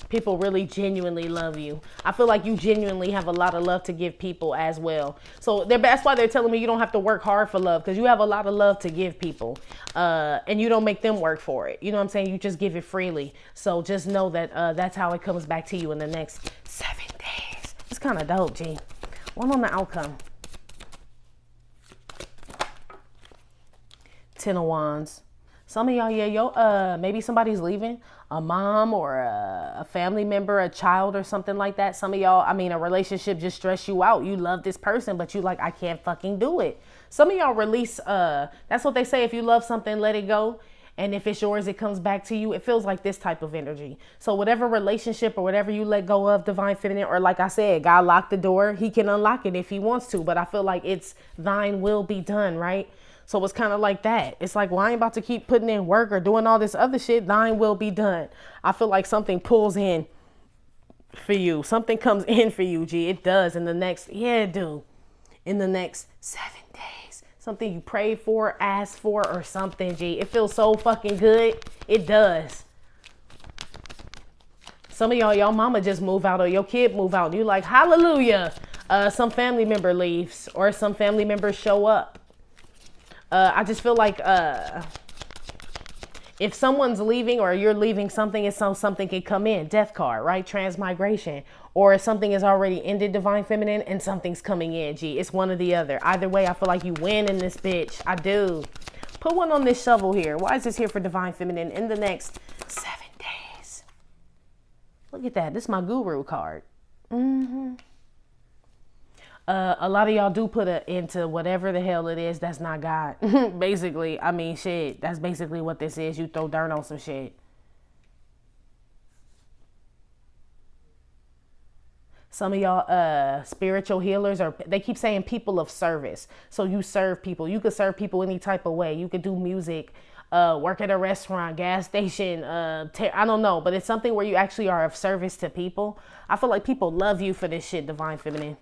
People really genuinely love you. I feel like you genuinely have a lot of love to give people as well. So that's why they're telling me you don't have to work hard for love, because you have a lot of love to give people. And you don't make them work for it. You know what I'm saying? You just give it freely. So just know that that's how it comes back to you in the next 7 days. It's kind of dope, G. One on the outcome. 10 of Wands. Some of y'all, maybe somebody's leaving, a mom or a family member, a child or something like that. Some of y'all, a relationship just stress you out. You love this person, but you like, I can't fucking do it. Some of y'all release, that's what they say. If you love something, let it go. And if it's yours, it comes back to you. It feels like this type of energy. So whatever relationship or whatever you let go of, Divine Feminine, or like I said, God locked the door. He can unlock it if he wants to, but I feel like it's thine will be done, right? So it's kind of like that. It's like, well, I ain't about to keep putting in work or doing all this other shit. Thine will be done. I feel like something pulls in for you. Something comes in for you, G. It does in the next, in the next 7 days. Something you prayed for, asked for, or something, G. It feels so fucking good. It does. Some of y'all mama just move out or your kid move out. And you like, hallelujah. Some family member leaves or some family members show up. I just feel like if someone's leaving or you're leaving something, it's so something can come in. Death card, right? Transmigration. Or if something is already ended, Divine Feminine, and something's coming in, G. It's one or the other. Either way, I feel like you win in this bitch. I do. Put one on this shovel here. Why is this here for Divine Feminine in the next 7 days? Look at that. This is my guru card. A lot of y'all do put it into whatever the hell it is that's not God. Basically, I mean, shit. That's basically what this is. You throw dirt on some shit. Some of y'all spiritual healers, or they keep saying people of service. So you serve people. You could serve people any type of way. You could do music, work at a restaurant, gas station. I don't know, but it's something where you actually are of service to people. I feel like people love you for this shit, Divine Feminine.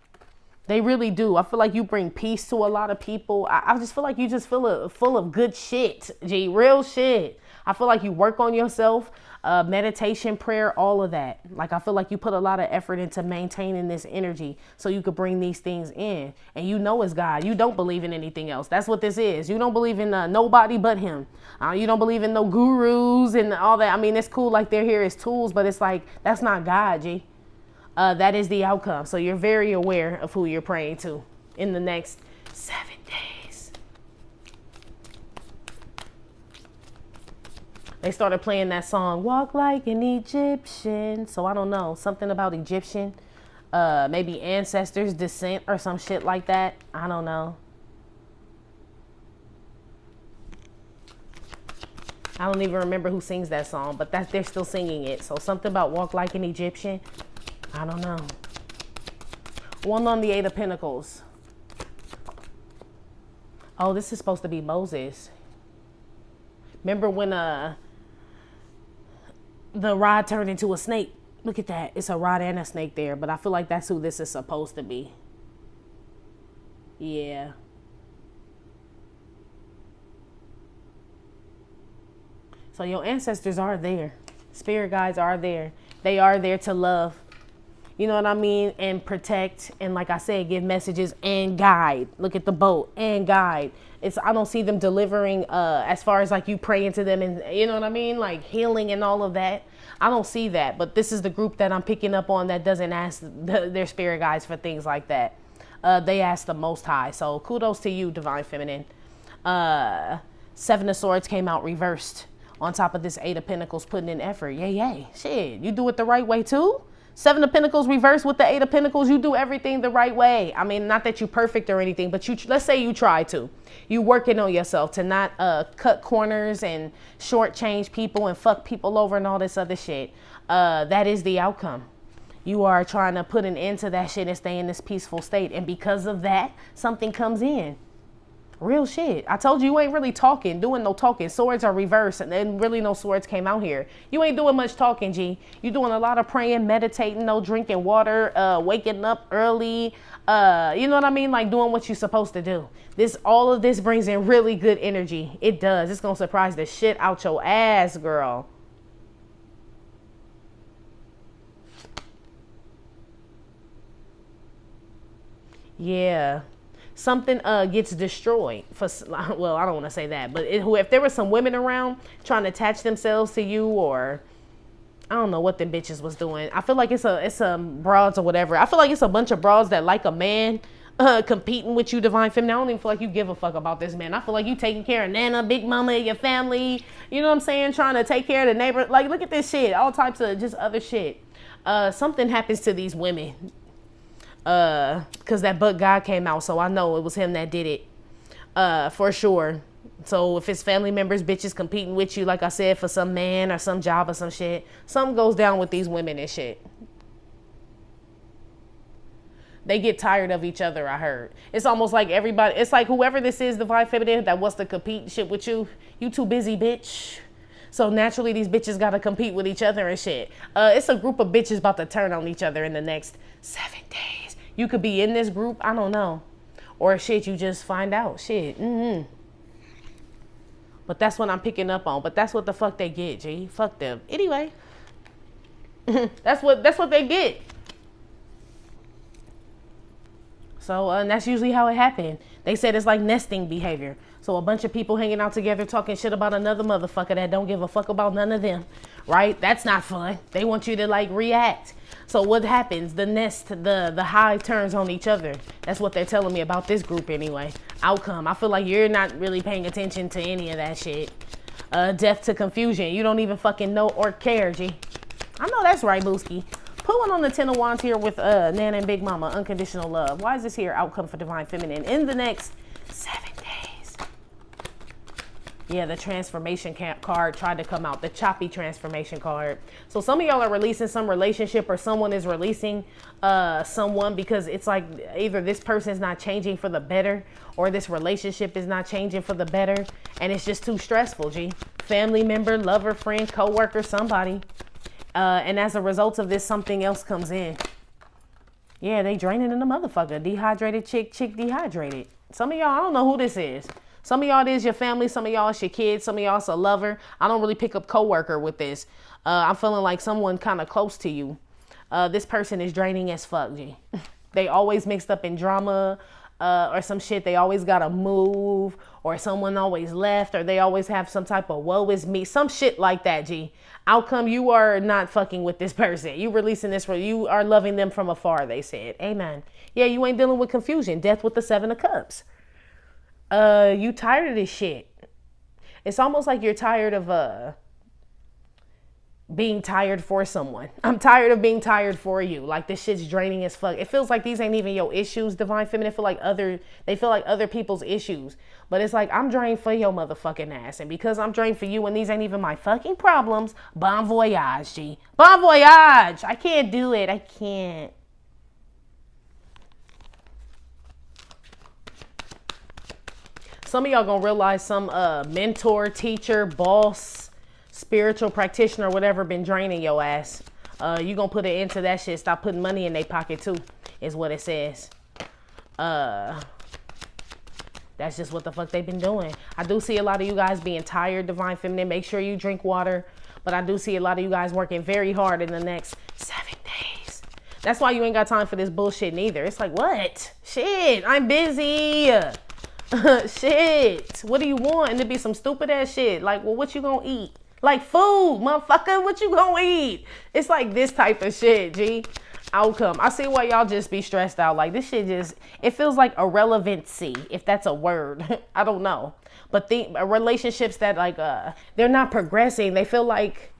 They really do. I feel like you bring peace to a lot of people. I just feel like you just feel full of good shit, G, real shit. I feel like you work on yourself, meditation, prayer, all of that. Like, I feel like you put a lot of effort into maintaining this energy so you could bring these things in. And you know it's God. You don't believe in anything else. That's what this is. You don't believe in nobody but him. You don't believe in no gurus and all that. I mean, it's cool like they're here as tools, but it's like, that's not God, G. That is the outcome. So you're very aware of who you're praying to in the next 7 days. They started playing that song, Walk Like an Egyptian. So I don't know, something about Egyptian, maybe ancestors, descent or some shit like that. I don't know. I don't even remember who sings that song, but they're still singing it. So something about Walk Like an Egyptian. I don't know. One on the 8 of Pentacles. Oh, this is supposed to be Moses. Remember when the rod turned into a snake? Look at that. It's a rod and a snake there, but I feel like that's who this is supposed to be. Yeah. So your ancestors are there. Spirit guides are there. They are there to love. You know what I mean? And protect. And like I said, give messages and guide. Look at the boat and guide. I don't see them delivering as far as like you praying to them and you know what I mean? Like healing and all of that. I don't see that. But this is the group that I'm picking up on that doesn't ask their spirit guides for things like that. They ask the Most High. So kudos to you, Divine Feminine. 7 of Swords came out reversed on top of this 8 of Pentacles putting in effort. Yay, yay. Shit, you do it the right way too? 7 of Pentacles reversed with the 8 of Pentacles. You do everything the right way. I mean, not that you're perfect or anything, but let's say you try to. You working on yourself to not cut corners and shortchange people and fuck people over and all this other shit. That is the outcome. You are trying to put an end to that shit and stay in this peaceful state. And because of that, something comes in. Real shit. I told you ain't really doing no talking. Swords are reversed and then really no swords came out here. You ain't doing much talking, G. You doing a lot of praying, meditating, no drinking water, waking up early. You know what I mean? Like doing what you're supposed to do. All of this brings in really good energy. It does. It's going to surprise the shit out your ass, girl. Yeah. Something gets destroyed well, I don't want to say that, but if there were some women around trying to attach themselves to you, or I don't know what them bitches was doing. I feel like it's some broads or whatever. I feel like it's a bunch of broads that like a man competing with you, Divine Feminine. I don't even feel like you give a fuck about this man. I feel like you taking care of Nana, Big Mama, your family. You know what I'm saying? Trying to take care of the neighbor. Like, look at this shit. All types of just other shit. Something happens to these women. Because that But God came out, so I know it was him that did it, for sure. So if it's family members, bitches competing with you, like I said, for some man or some job or some shit, something goes down with these women and shit. They get tired of each other, I heard. It's almost like everybody, it's like whoever this is, Divine Feminine, that wants to compete shit with you, you too busy, bitch. So naturally, these bitches got to compete with each other and shit. It's a group of bitches about to turn on each other in the next 7 days. You could be in this group, I don't know. Or shit, you just find out. Shit. But that's what I'm picking up on. But that's what the fuck they get, G. Fuck them. Anyway. That's what they get. So, and that's usually how it happened. They said it's like nesting behavior. So a bunch of people hanging out together talking shit about another motherfucker that don't give a fuck about none of them, right? That's not fun. They want you to like react. So what happens? The high turns on each other. That's what they're telling me about this group anyway. Outcome. I feel like you're not really paying attention to any of that shit. Death to confusion. You don't even fucking know or care, G. I know that's right, Booski. Put one on the 10 of Wands here with Nana and Big Mama. Unconditional love. Why is this here? Outcome for Divine Feminine in the next 7 days. Yeah, the transformation card tried to come out. The choppy transformation card. So some of y'all are releasing some relationship, or someone is releasing someone, because it's like either this person is not changing for the better, or this relationship is not changing for the better, and it's just too stressful, G. Family member, lover, friend, co-worker, somebody. And as a result of this, something else comes in. Yeah, they draining in the motherfucker. Dehydrated chick dehydrated. Some of y'all, I don't know who this is. Some of y'all, it is your family. Some of y'all, it's your kids. Some of y'all, it's a lover. I don't really pick up coworker with this. I'm feeling like someone kind of close to you. This person is draining as fuck, G. They always mixed up in drama or some shit. They always got to move, or someone always left, or they always have some type of woe is me. Some shit like that, G. Outcome, you are not fucking with this person. You releasing this, you are loving them from afar, they said. Amen. Yeah, you ain't dealing with confusion. Death with the 7 of Cups. You tired of this shit. It's almost like you're tired of being tired for someone. I'm tired of being tired for you. Like, this shit's draining as fuck. It feels like these ain't even your issues, Divine Feminine. They feel like other people's issues. But it's like, I'm drained for your motherfucking ass. And because I'm drained for you and these ain't even my fucking problems, bon voyage, G. Bon voyage. I can't do it. I can't. Some of y'all gonna realize some mentor, teacher, boss, spiritual practitioner, whatever, been draining your ass. You gonna put it into that shit. Stop putting money in their pocket too, is what it says. That's just what the fuck they've been doing. I do see a lot of you guys being tired, Divine Feminine. Make sure you drink water. But I do see a lot of you guys working very hard in the next 7 days. That's why you ain't got time for this bullshit neither. It's like, what? Shit, I'm busy. Shit, what do you want? And to be some stupid ass shit. Like, well, what you gonna eat? Like, food, motherfucker, what you gonna eat? It's like this type of shit, G. Outcome. I see why y'all just be stressed out. Like, this shit just, it feels like irrelevancy, if that's a word. I don't know. But the relationships that like, they're not progressing. They feel like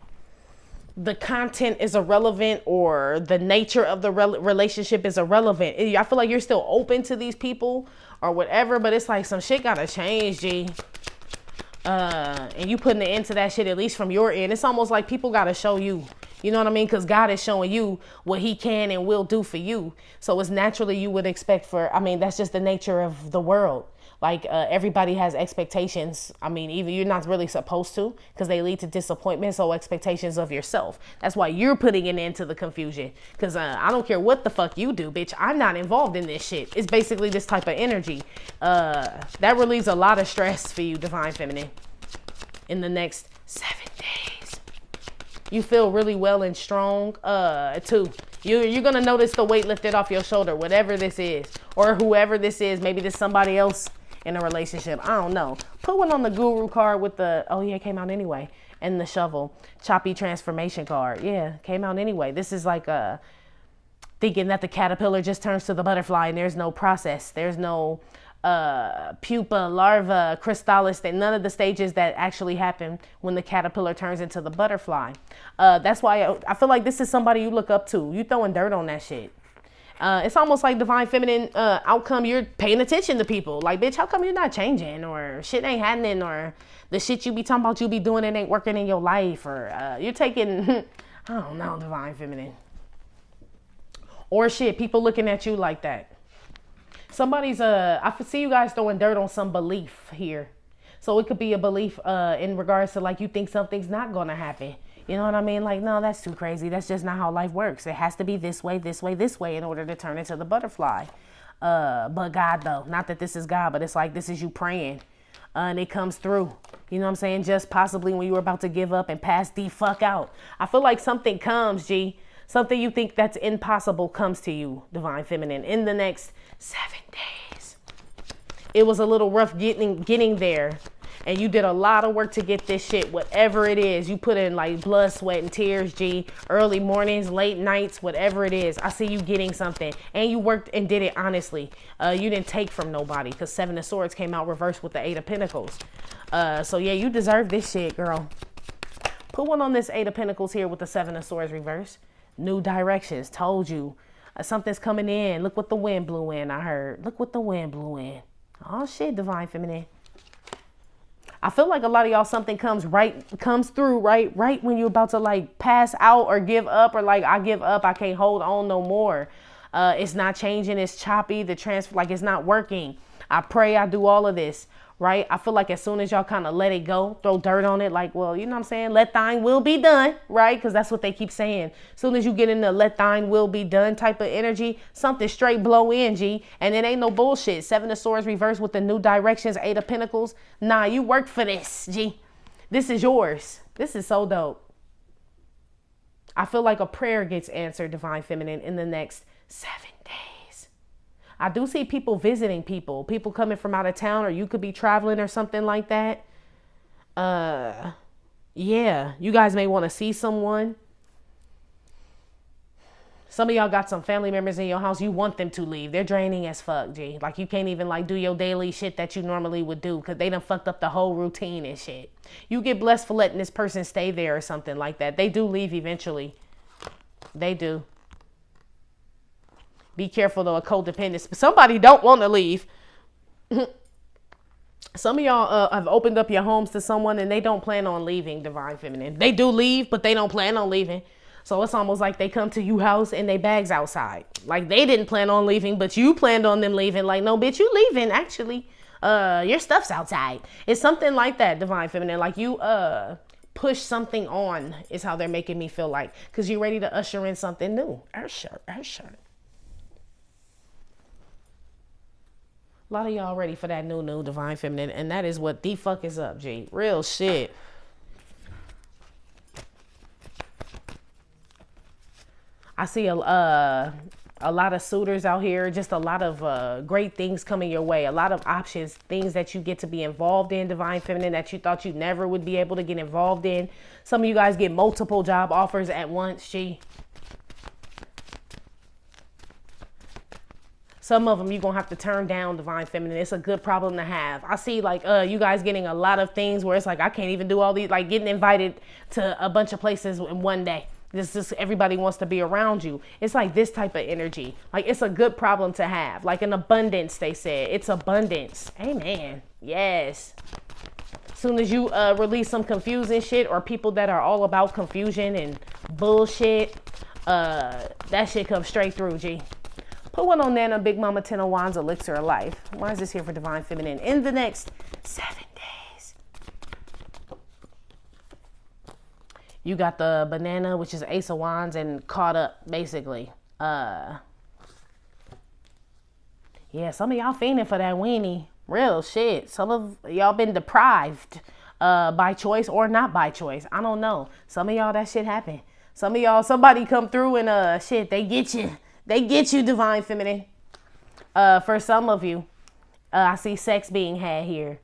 the content is irrelevant, or the nature of the relationship is irrelevant. I feel like you're still open to these people or whatever, but it's like some shit gotta change, G. And you putting it into that shit, at least from your end. It's almost like people gotta show you. You know what I mean? Because God is showing you what he can and will do for you. So it's naturally you would expect for, I mean, that's just the nature of the world. Like, everybody has expectations. I mean, even you're not really supposed to, because they lead to disappointment. So expectations of yourself. That's why you're putting it into the confusion. Because I don't care what the fuck you do, bitch. I'm not involved in this shit. It's basically this type of energy. That relieves a lot of stress for you, Divine Feminine, in the next 7 days. You feel really well and strong, too. You're going to notice the weight lifted off your shoulder, whatever this is, or whoever this is. Maybe there's somebody else in a relationship. I don't know. Put one on the Guru card with the, oh yeah, it came out anyway. And the shovel. Choppy transformation card. Yeah, came out anyway. This is like thinking that the caterpillar just turns to the butterfly and there's no process. There's no pupa, larva, chrysalis, none of the stages that actually happen when the caterpillar turns into the butterfly. That's why I feel like this is somebody you look up to. You throwing dirt on that shit. It's almost like Divine Feminine outcome. You're paying attention to people. Like, bitch, how come you're not changing, or shit ain't happening, or the shit you be talking about you be doing, it ain't working in your life, or you're taking, I don't know, Divine Feminine. Or shit, people looking at you like that. Somebody's, I see you guys throwing dirt on some belief here. So it could be a belief in regards to, like, you think something's not going to happen. You know what I mean? Like, no, that's too crazy. That's just not how life works. It has to be this way, this way, this way in order to turn into the butterfly. But God, though, not that this is God, but it's like this is you praying and it comes through. You know what I'm saying? Just possibly when you were about to give up and pass the fuck out. I feel like something comes, G. Something you think that's impossible comes to you, Divine Feminine, in the next 7 days. it was a little rough getting there. And you did a lot of work to get this shit, whatever it is. You put in like blood, sweat, and tears, G. Early mornings, late nights, whatever it is. I see you getting something. And you worked and did it honestly. You didn't take from nobody because 7 of Swords came out reversed with the 8 of Pentacles. So yeah, you deserve this shit, girl. Put one on this 8 of Pentacles here with the 7 of Swords reverse. New directions. Told you. Something's coming in. Look what the wind blew in, I heard. Look what the wind blew in. Oh shit, Divine Feminine. I feel like a lot of y'all, something comes through right when you're about to like pass out or give up, or like, I give up, I can't hold on no more. It's not changing, it's choppy, the transfer, like it's not working. I pray, I do all of this, right? I feel like as soon as y'all kind of let it go, throw dirt on it, like, well, you know what I'm saying? Let thine will be done, right? Because that's what they keep saying. As soon as you get in the let thine will be done type of energy, something straight blow in, G. And it ain't no bullshit. 7 of Swords reversed with the new directions, 8 of Pentacles. Nah, you worked for this, G. This is yours. This is so dope. I feel like a prayer gets answered, Divine Feminine, in the next 7 days. I do see people visiting people coming from out of town, or you could be traveling or something like that. Yeah, you guys may want to see someone. Some of y'all got some family members in your house. You want them to leave. They're draining as fuck, G. Like you can't even like do your daily shit that you normally would do because they done fucked up the whole routine and shit. You get blessed for letting this person stay there or something like that. They do leave eventually. They do. Be careful though, a codependent. Somebody don't want to leave. Some of y'all have opened up your homes to someone and they don't plan on leaving, Divine Feminine. They do leave, but they don't plan on leaving. So it's almost like they come to you house and they bags outside. Like they didn't plan on leaving, but you planned on them leaving. Like, no, bitch, you leaving actually. Your stuff's outside. It's something like that, Divine Feminine. Like you push something on is how they're making me feel like. Because you're ready to usher in something new. Usher. A lot of y'all ready for that new Divine Feminine. And that is what the fuck is up, G. Real shit. I see a lot of suitors out here. Just a lot of great things coming your way. A lot of options. Things that you get to be involved in, Divine Feminine, that you thought you never would be able to get involved in. Some of you guys get multiple job offers at once, G. Some of them you're going to have to turn down, Divine Feminine. It's a good problem to have. I see like you guys getting a lot of things where it's like, I can't even do all these, like getting invited to a bunch of places in one day. This is everybody wants to be around you. It's like this type of energy. Like it's a good problem to have. Like an abundance, they said. It's abundance. Amen. Yes. As soon as you release some confusing shit or people that are all about confusion and bullshit, that shit comes straight through, G. Put one on Nana, Big Mama, 10 of Wands, Elixir of Life. Why is this here for Divine Feminine? In the next 7 days. You got the banana, which is Ace of Wands, and caught up, basically. Yeah, some of y'all fiending for that weenie. Real shit. Some of y'all been deprived by choice or not by choice. I don't know. Some of y'all, that shit happened. Some of y'all, somebody come through and shit, they get you. They get you, Divine Feminine. For some of you, I see sex being had here.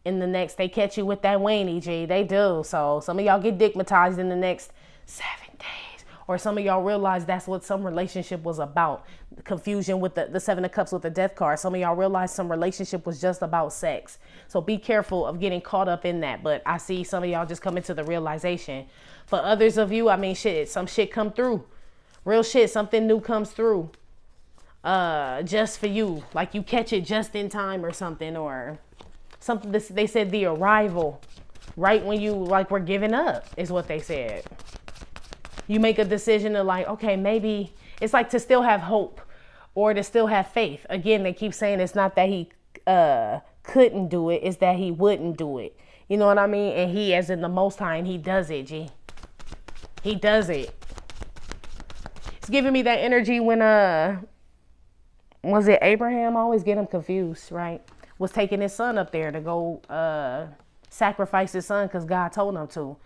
In the next, they catch you with that weenie, G. They do. So some of y'all get dickmatized in the next 7 days. Or some of y'all realize that's what some relationship was about. Confusion with the 7 of Cups with the Death card. Some of y'all realize some relationship was just about sex. So be careful of getting caught up in that. But I see some of y'all just coming to the realization. For others of you, I mean, shit, some shit come through. Real shit, something new comes through. Just for you. Like you catch it just in time or something. Or something, they said the arrival. Right when you, like, were giving up is what they said. You make a decision to like, okay, maybe it's like to still have hope or to still have faith. Again, they keep saying it's not that he couldn't do it. It's that he wouldn't do it. You know what I mean? And he, as in the Most High, and he does it, G. He does it. It's giving me that energy when, was it Abraham? I always get him confused, right? Was taking his son up there to go sacrifice his son because God told him to.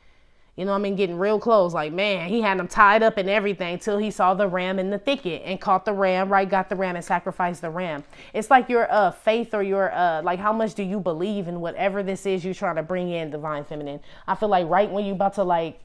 You know what I mean? Getting real close. Like, man, he had them tied up and everything till he saw the ram in the thicket and caught the ram, right? Got the ram and sacrificed the ram. It's like your faith or your, like, how much do you believe in whatever this is you're trying to bring in, divine feminine? I feel like right when you about to, like,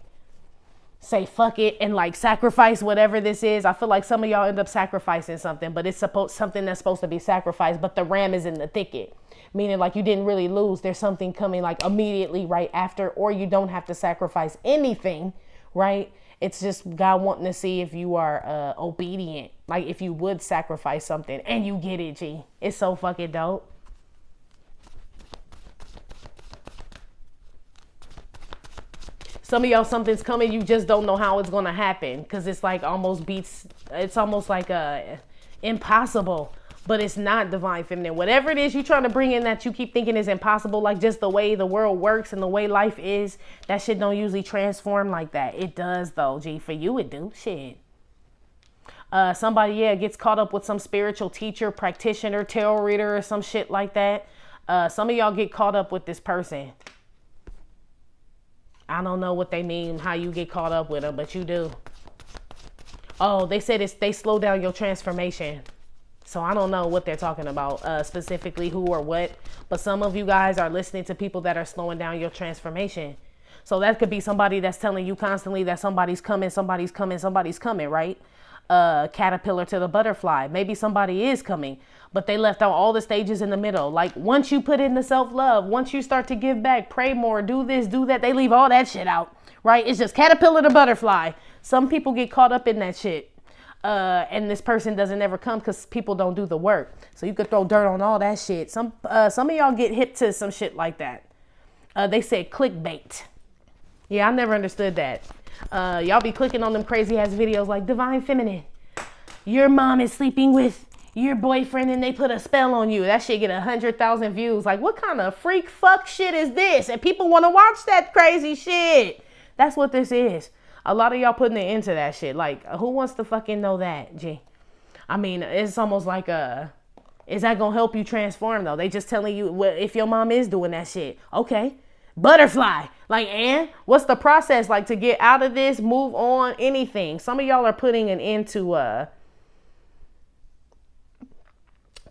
say fuck it and, like, sacrifice whatever this is, I feel like some of y'all end up sacrificing something, but it's something that's supposed to be sacrificed, but the ram is in the thicket. Meaning like you didn't really lose. There's something coming like immediately right after, or you don't have to sacrifice anything, right? It's just God wanting to see if you are obedient. Like if you would sacrifice something and you get it, G. It's so fucking dope. Some of y'all, something's coming. You just don't know how it's going to happen. Because it's like it's almost like impossible. But it's not, divine feminine. Whatever it is you're trying to bring in that you keep thinking is impossible, like just the way the world works and the way life is, that shit don't usually transform like that. It does though, G. For you it do. Shit. Somebody, gets caught up with some spiritual teacher, practitioner, tarot reader or some shit like that. Some of y'all get caught up with this person. I don't know what they mean, how you get caught up with them, but you do. Oh, they said they slow down your transformation. So I don't know what they're talking about, specifically who or what, but some of you guys are listening to people that are slowing down your transformation. So that could be somebody that's telling you constantly that somebody's coming, right? Caterpillar to the butterfly. Maybe somebody is coming, but they left out all the stages in the middle. Like once you put in the self-love, once you start to give back, pray more, do this, do that, they leave all that shit out, right? It's just caterpillar to butterfly. Some people get caught up in that shit. And this person doesn't ever come because people don't do the work. So you could throw dirt on all that shit. Some of y'all get hip to some shit like that. They said clickbait. Yeah, I never understood that. Y'all be clicking on them crazy ass videos like divine feminine. Your mom is sleeping with your boyfriend and they put a spell on you. That shit get 100,000 views. Like what kind of freak fuck shit is this? And people want to watch that crazy shit. That's what this is. A lot of y'all putting it into that shit. Like, who wants to fucking know that, G? I mean, it's almost like is that going to help you transform, though? They just telling you, well, if your mom is doing that shit. Okay. Butterfly. Like, and what's the process like to get out of this, move on, anything? Some of y'all are putting an end to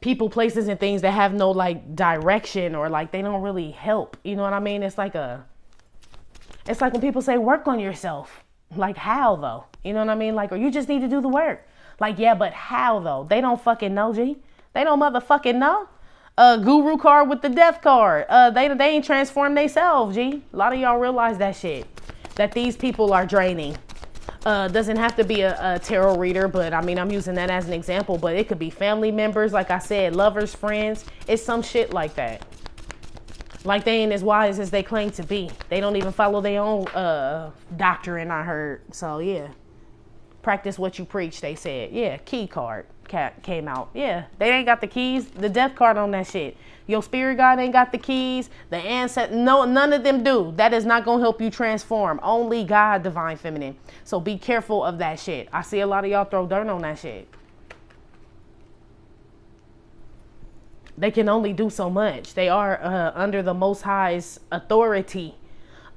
people, places, and things that have no, like, direction or, like, they don't really help. You know what I mean? It's like when people say, work on yourself. Like how though? You know what I mean? Like, or you just need to do the work. Like, yeah, but how though? They don't fucking know, G. They don't motherfucking know. Guru card with the death card. They ain't transformed themselves, G. A lot of y'all realize that shit. That these people are draining. Doesn't have to be a tarot reader, but I mean, I'm using that as an example, but it could be family members, like I said, lovers, friends. It's some shit like that. Like they ain't as wise as they claim to be. They don't even follow their own doctrine, I heard. So yeah, practice what you preach, they said. Yeah, key card came out. Yeah, they ain't got the keys. The death card on that shit. Your spirit guide ain't got the keys. The ancestor, no, none of them do. That is not gonna help you transform. Only God, divine feminine. So be careful of that shit. I see a lot of y'all throw dirt on that shit. They can only do so much. They are under the Most High's authority.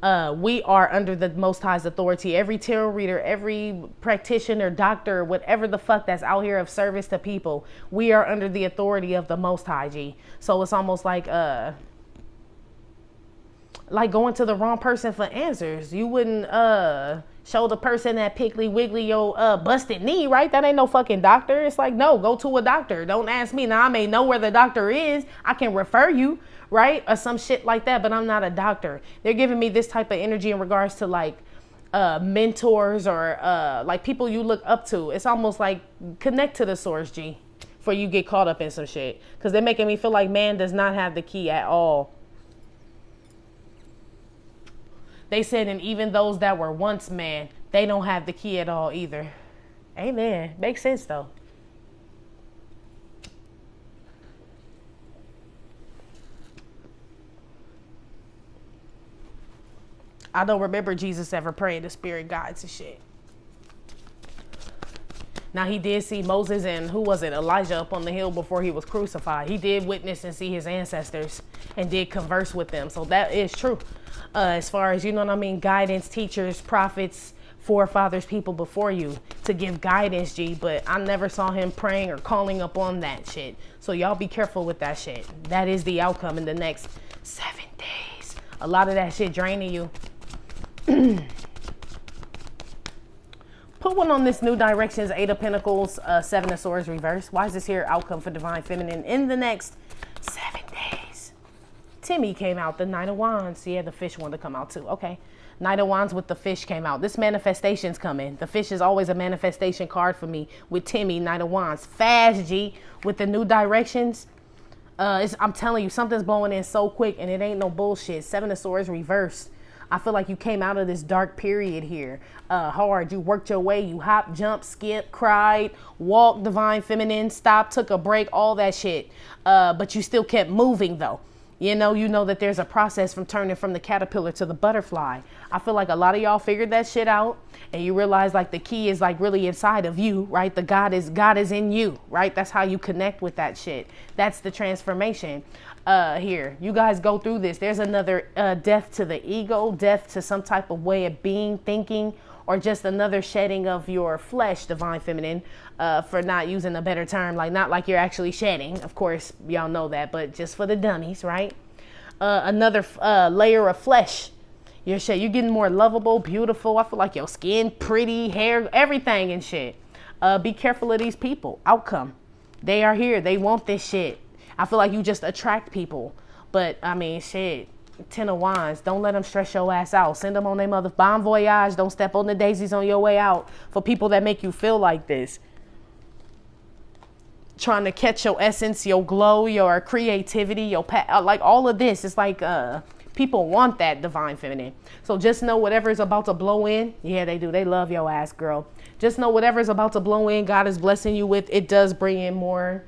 We are under the Most High's authority. Every tarot reader, every practitioner, doctor, whatever the fuck that's out here of service to people, we are under the authority of the Most High, G. So it's almost like going to the wrong person for answers. You wouldn't show the person that Piggly Wiggly your busted knee, right? That ain't no fucking doctor. It's like, no, go to a doctor. Don't ask me. Now I may know where the doctor is. I can refer you, right? Or some shit like that, but I'm not a doctor. They're giving me this type of energy in regards to like mentors or like people you look up to. It's almost like connect to the source, G, before you get caught up in some shit. Because they're making me feel like man does not have the key at all. They said, and even those that were once man, they don't have the key at all either. Amen. Makes sense though. I don't remember Jesus ever praying to spirit guides and shit. Now he did see Moses and who was it? Elijah up on the hill before he was crucified. He did witness and see his ancestors and did converse with them. So that is true. As far as, you know what I mean, guidance, teachers, prophets, forefathers, people before you to give guidance, G, but I never saw him praying or calling up on that shit. So y'all be careful with that shit. That is the outcome in the next 7 days. A lot of that shit draining you. Put one on this New Directions, 8 of Pentacles, 7 of Swords reverse. Why is this here outcome for Divine Feminine in the next 7 days? Timmy came out, the Knight of Wands. Yeah, the fish wanted to come out too. Okay. Knight of Wands with the fish came out. This manifestation's coming. The fish is always a manifestation card for me with Timmy, Knight of Wands. Fast, G, with the New Directions. I'm telling you, something's blowing in so quick, and it ain't no bullshit. 7 of Swords reversed. I feel like you came out of this dark period here hard. You worked your way. You hopped, jumped, skipped, cried, walked, Divine Feminine, stopped, took a break, all that shit. But you still kept moving, though. You know that there's a process from turning from the caterpillar to the butterfly. I feel like a lot of y'all figured that shit out, and you realize like the key is like really inside of you, right? The God is in you, right? That's how you connect with that shit. That's the transformation here. You guys go through this. There's another death to the ego, death to some type of way of being, thinking, or just another shedding of your flesh, Divine Feminine, for not using a better term, like not like you're actually shedding. Of course, y'all know that, but just for the dummies, right? Another layer of flesh. You're getting more lovable, beautiful. I feel like your skin, pretty, hair, everything and shit. Be careful of these people. Outcome. They are here. They want this shit. I feel like you just attract people. But, I mean, shit. 10 of Wands. Don't let them stress your ass out. Send them on their mother bon voyage. Don't step on the daisies on your way out for people that make you feel like this. Trying to catch your essence, your glow, your creativity, your like all of this. It's like people want that, Divine Feminine. So just know whatever is about to blow in. Yeah, they do. They love your ass, girl. Just know whatever is about to blow in, God is blessing you with. It does bring in more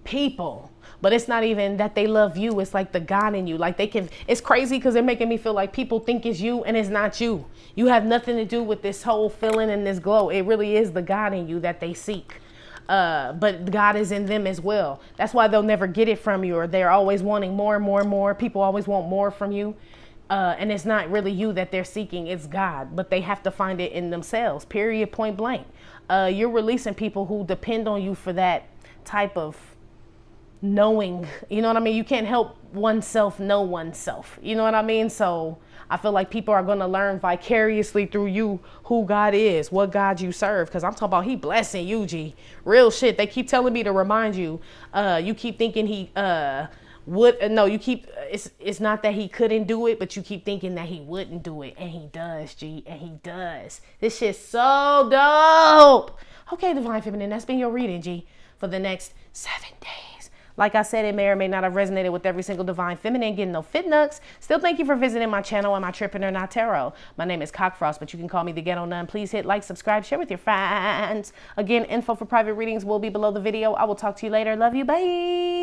people. But it's not even that they love you. It's like the God in you. Like it's crazy because they're making me feel like people think it's you and it's not you. You have nothing to do with this whole feeling and this glow. It really is the God in you that they seek. But God is in them as well. That's why they'll never get it from you, or they're always wanting more and more and more. People always want more from you. And it's not really you that they're seeking. It's God. But they have to find it in themselves. Period. Point blank. You're releasing people who depend on you for that type of knowing, you know what I mean? You can't help oneself know oneself, you know what I mean? So I feel like people are going to learn vicariously through you who God is, what God you serve. Because I'm talking about he blessing you, G. Real shit. They keep telling me to remind you. You keep thinking he would. No, you keep. It's not that he couldn't do it, but you keep thinking that he wouldn't do it. And he does, G. And he does. This shit's so dope. Okay, Divine Feminine, that's been your reading, G, for the next 7 days. Like I said, it may or may not have resonated with every single Divine Feminine, getting no fit nucks. Still, thank you for visiting my channel and amitrippinornawtarot. My name is Cockfrost, but you can call me the Ghetto Nun. Please hit like, subscribe, share with your friends. Again, info for private readings will be below the video. I will talk to you later. Love you. Bye.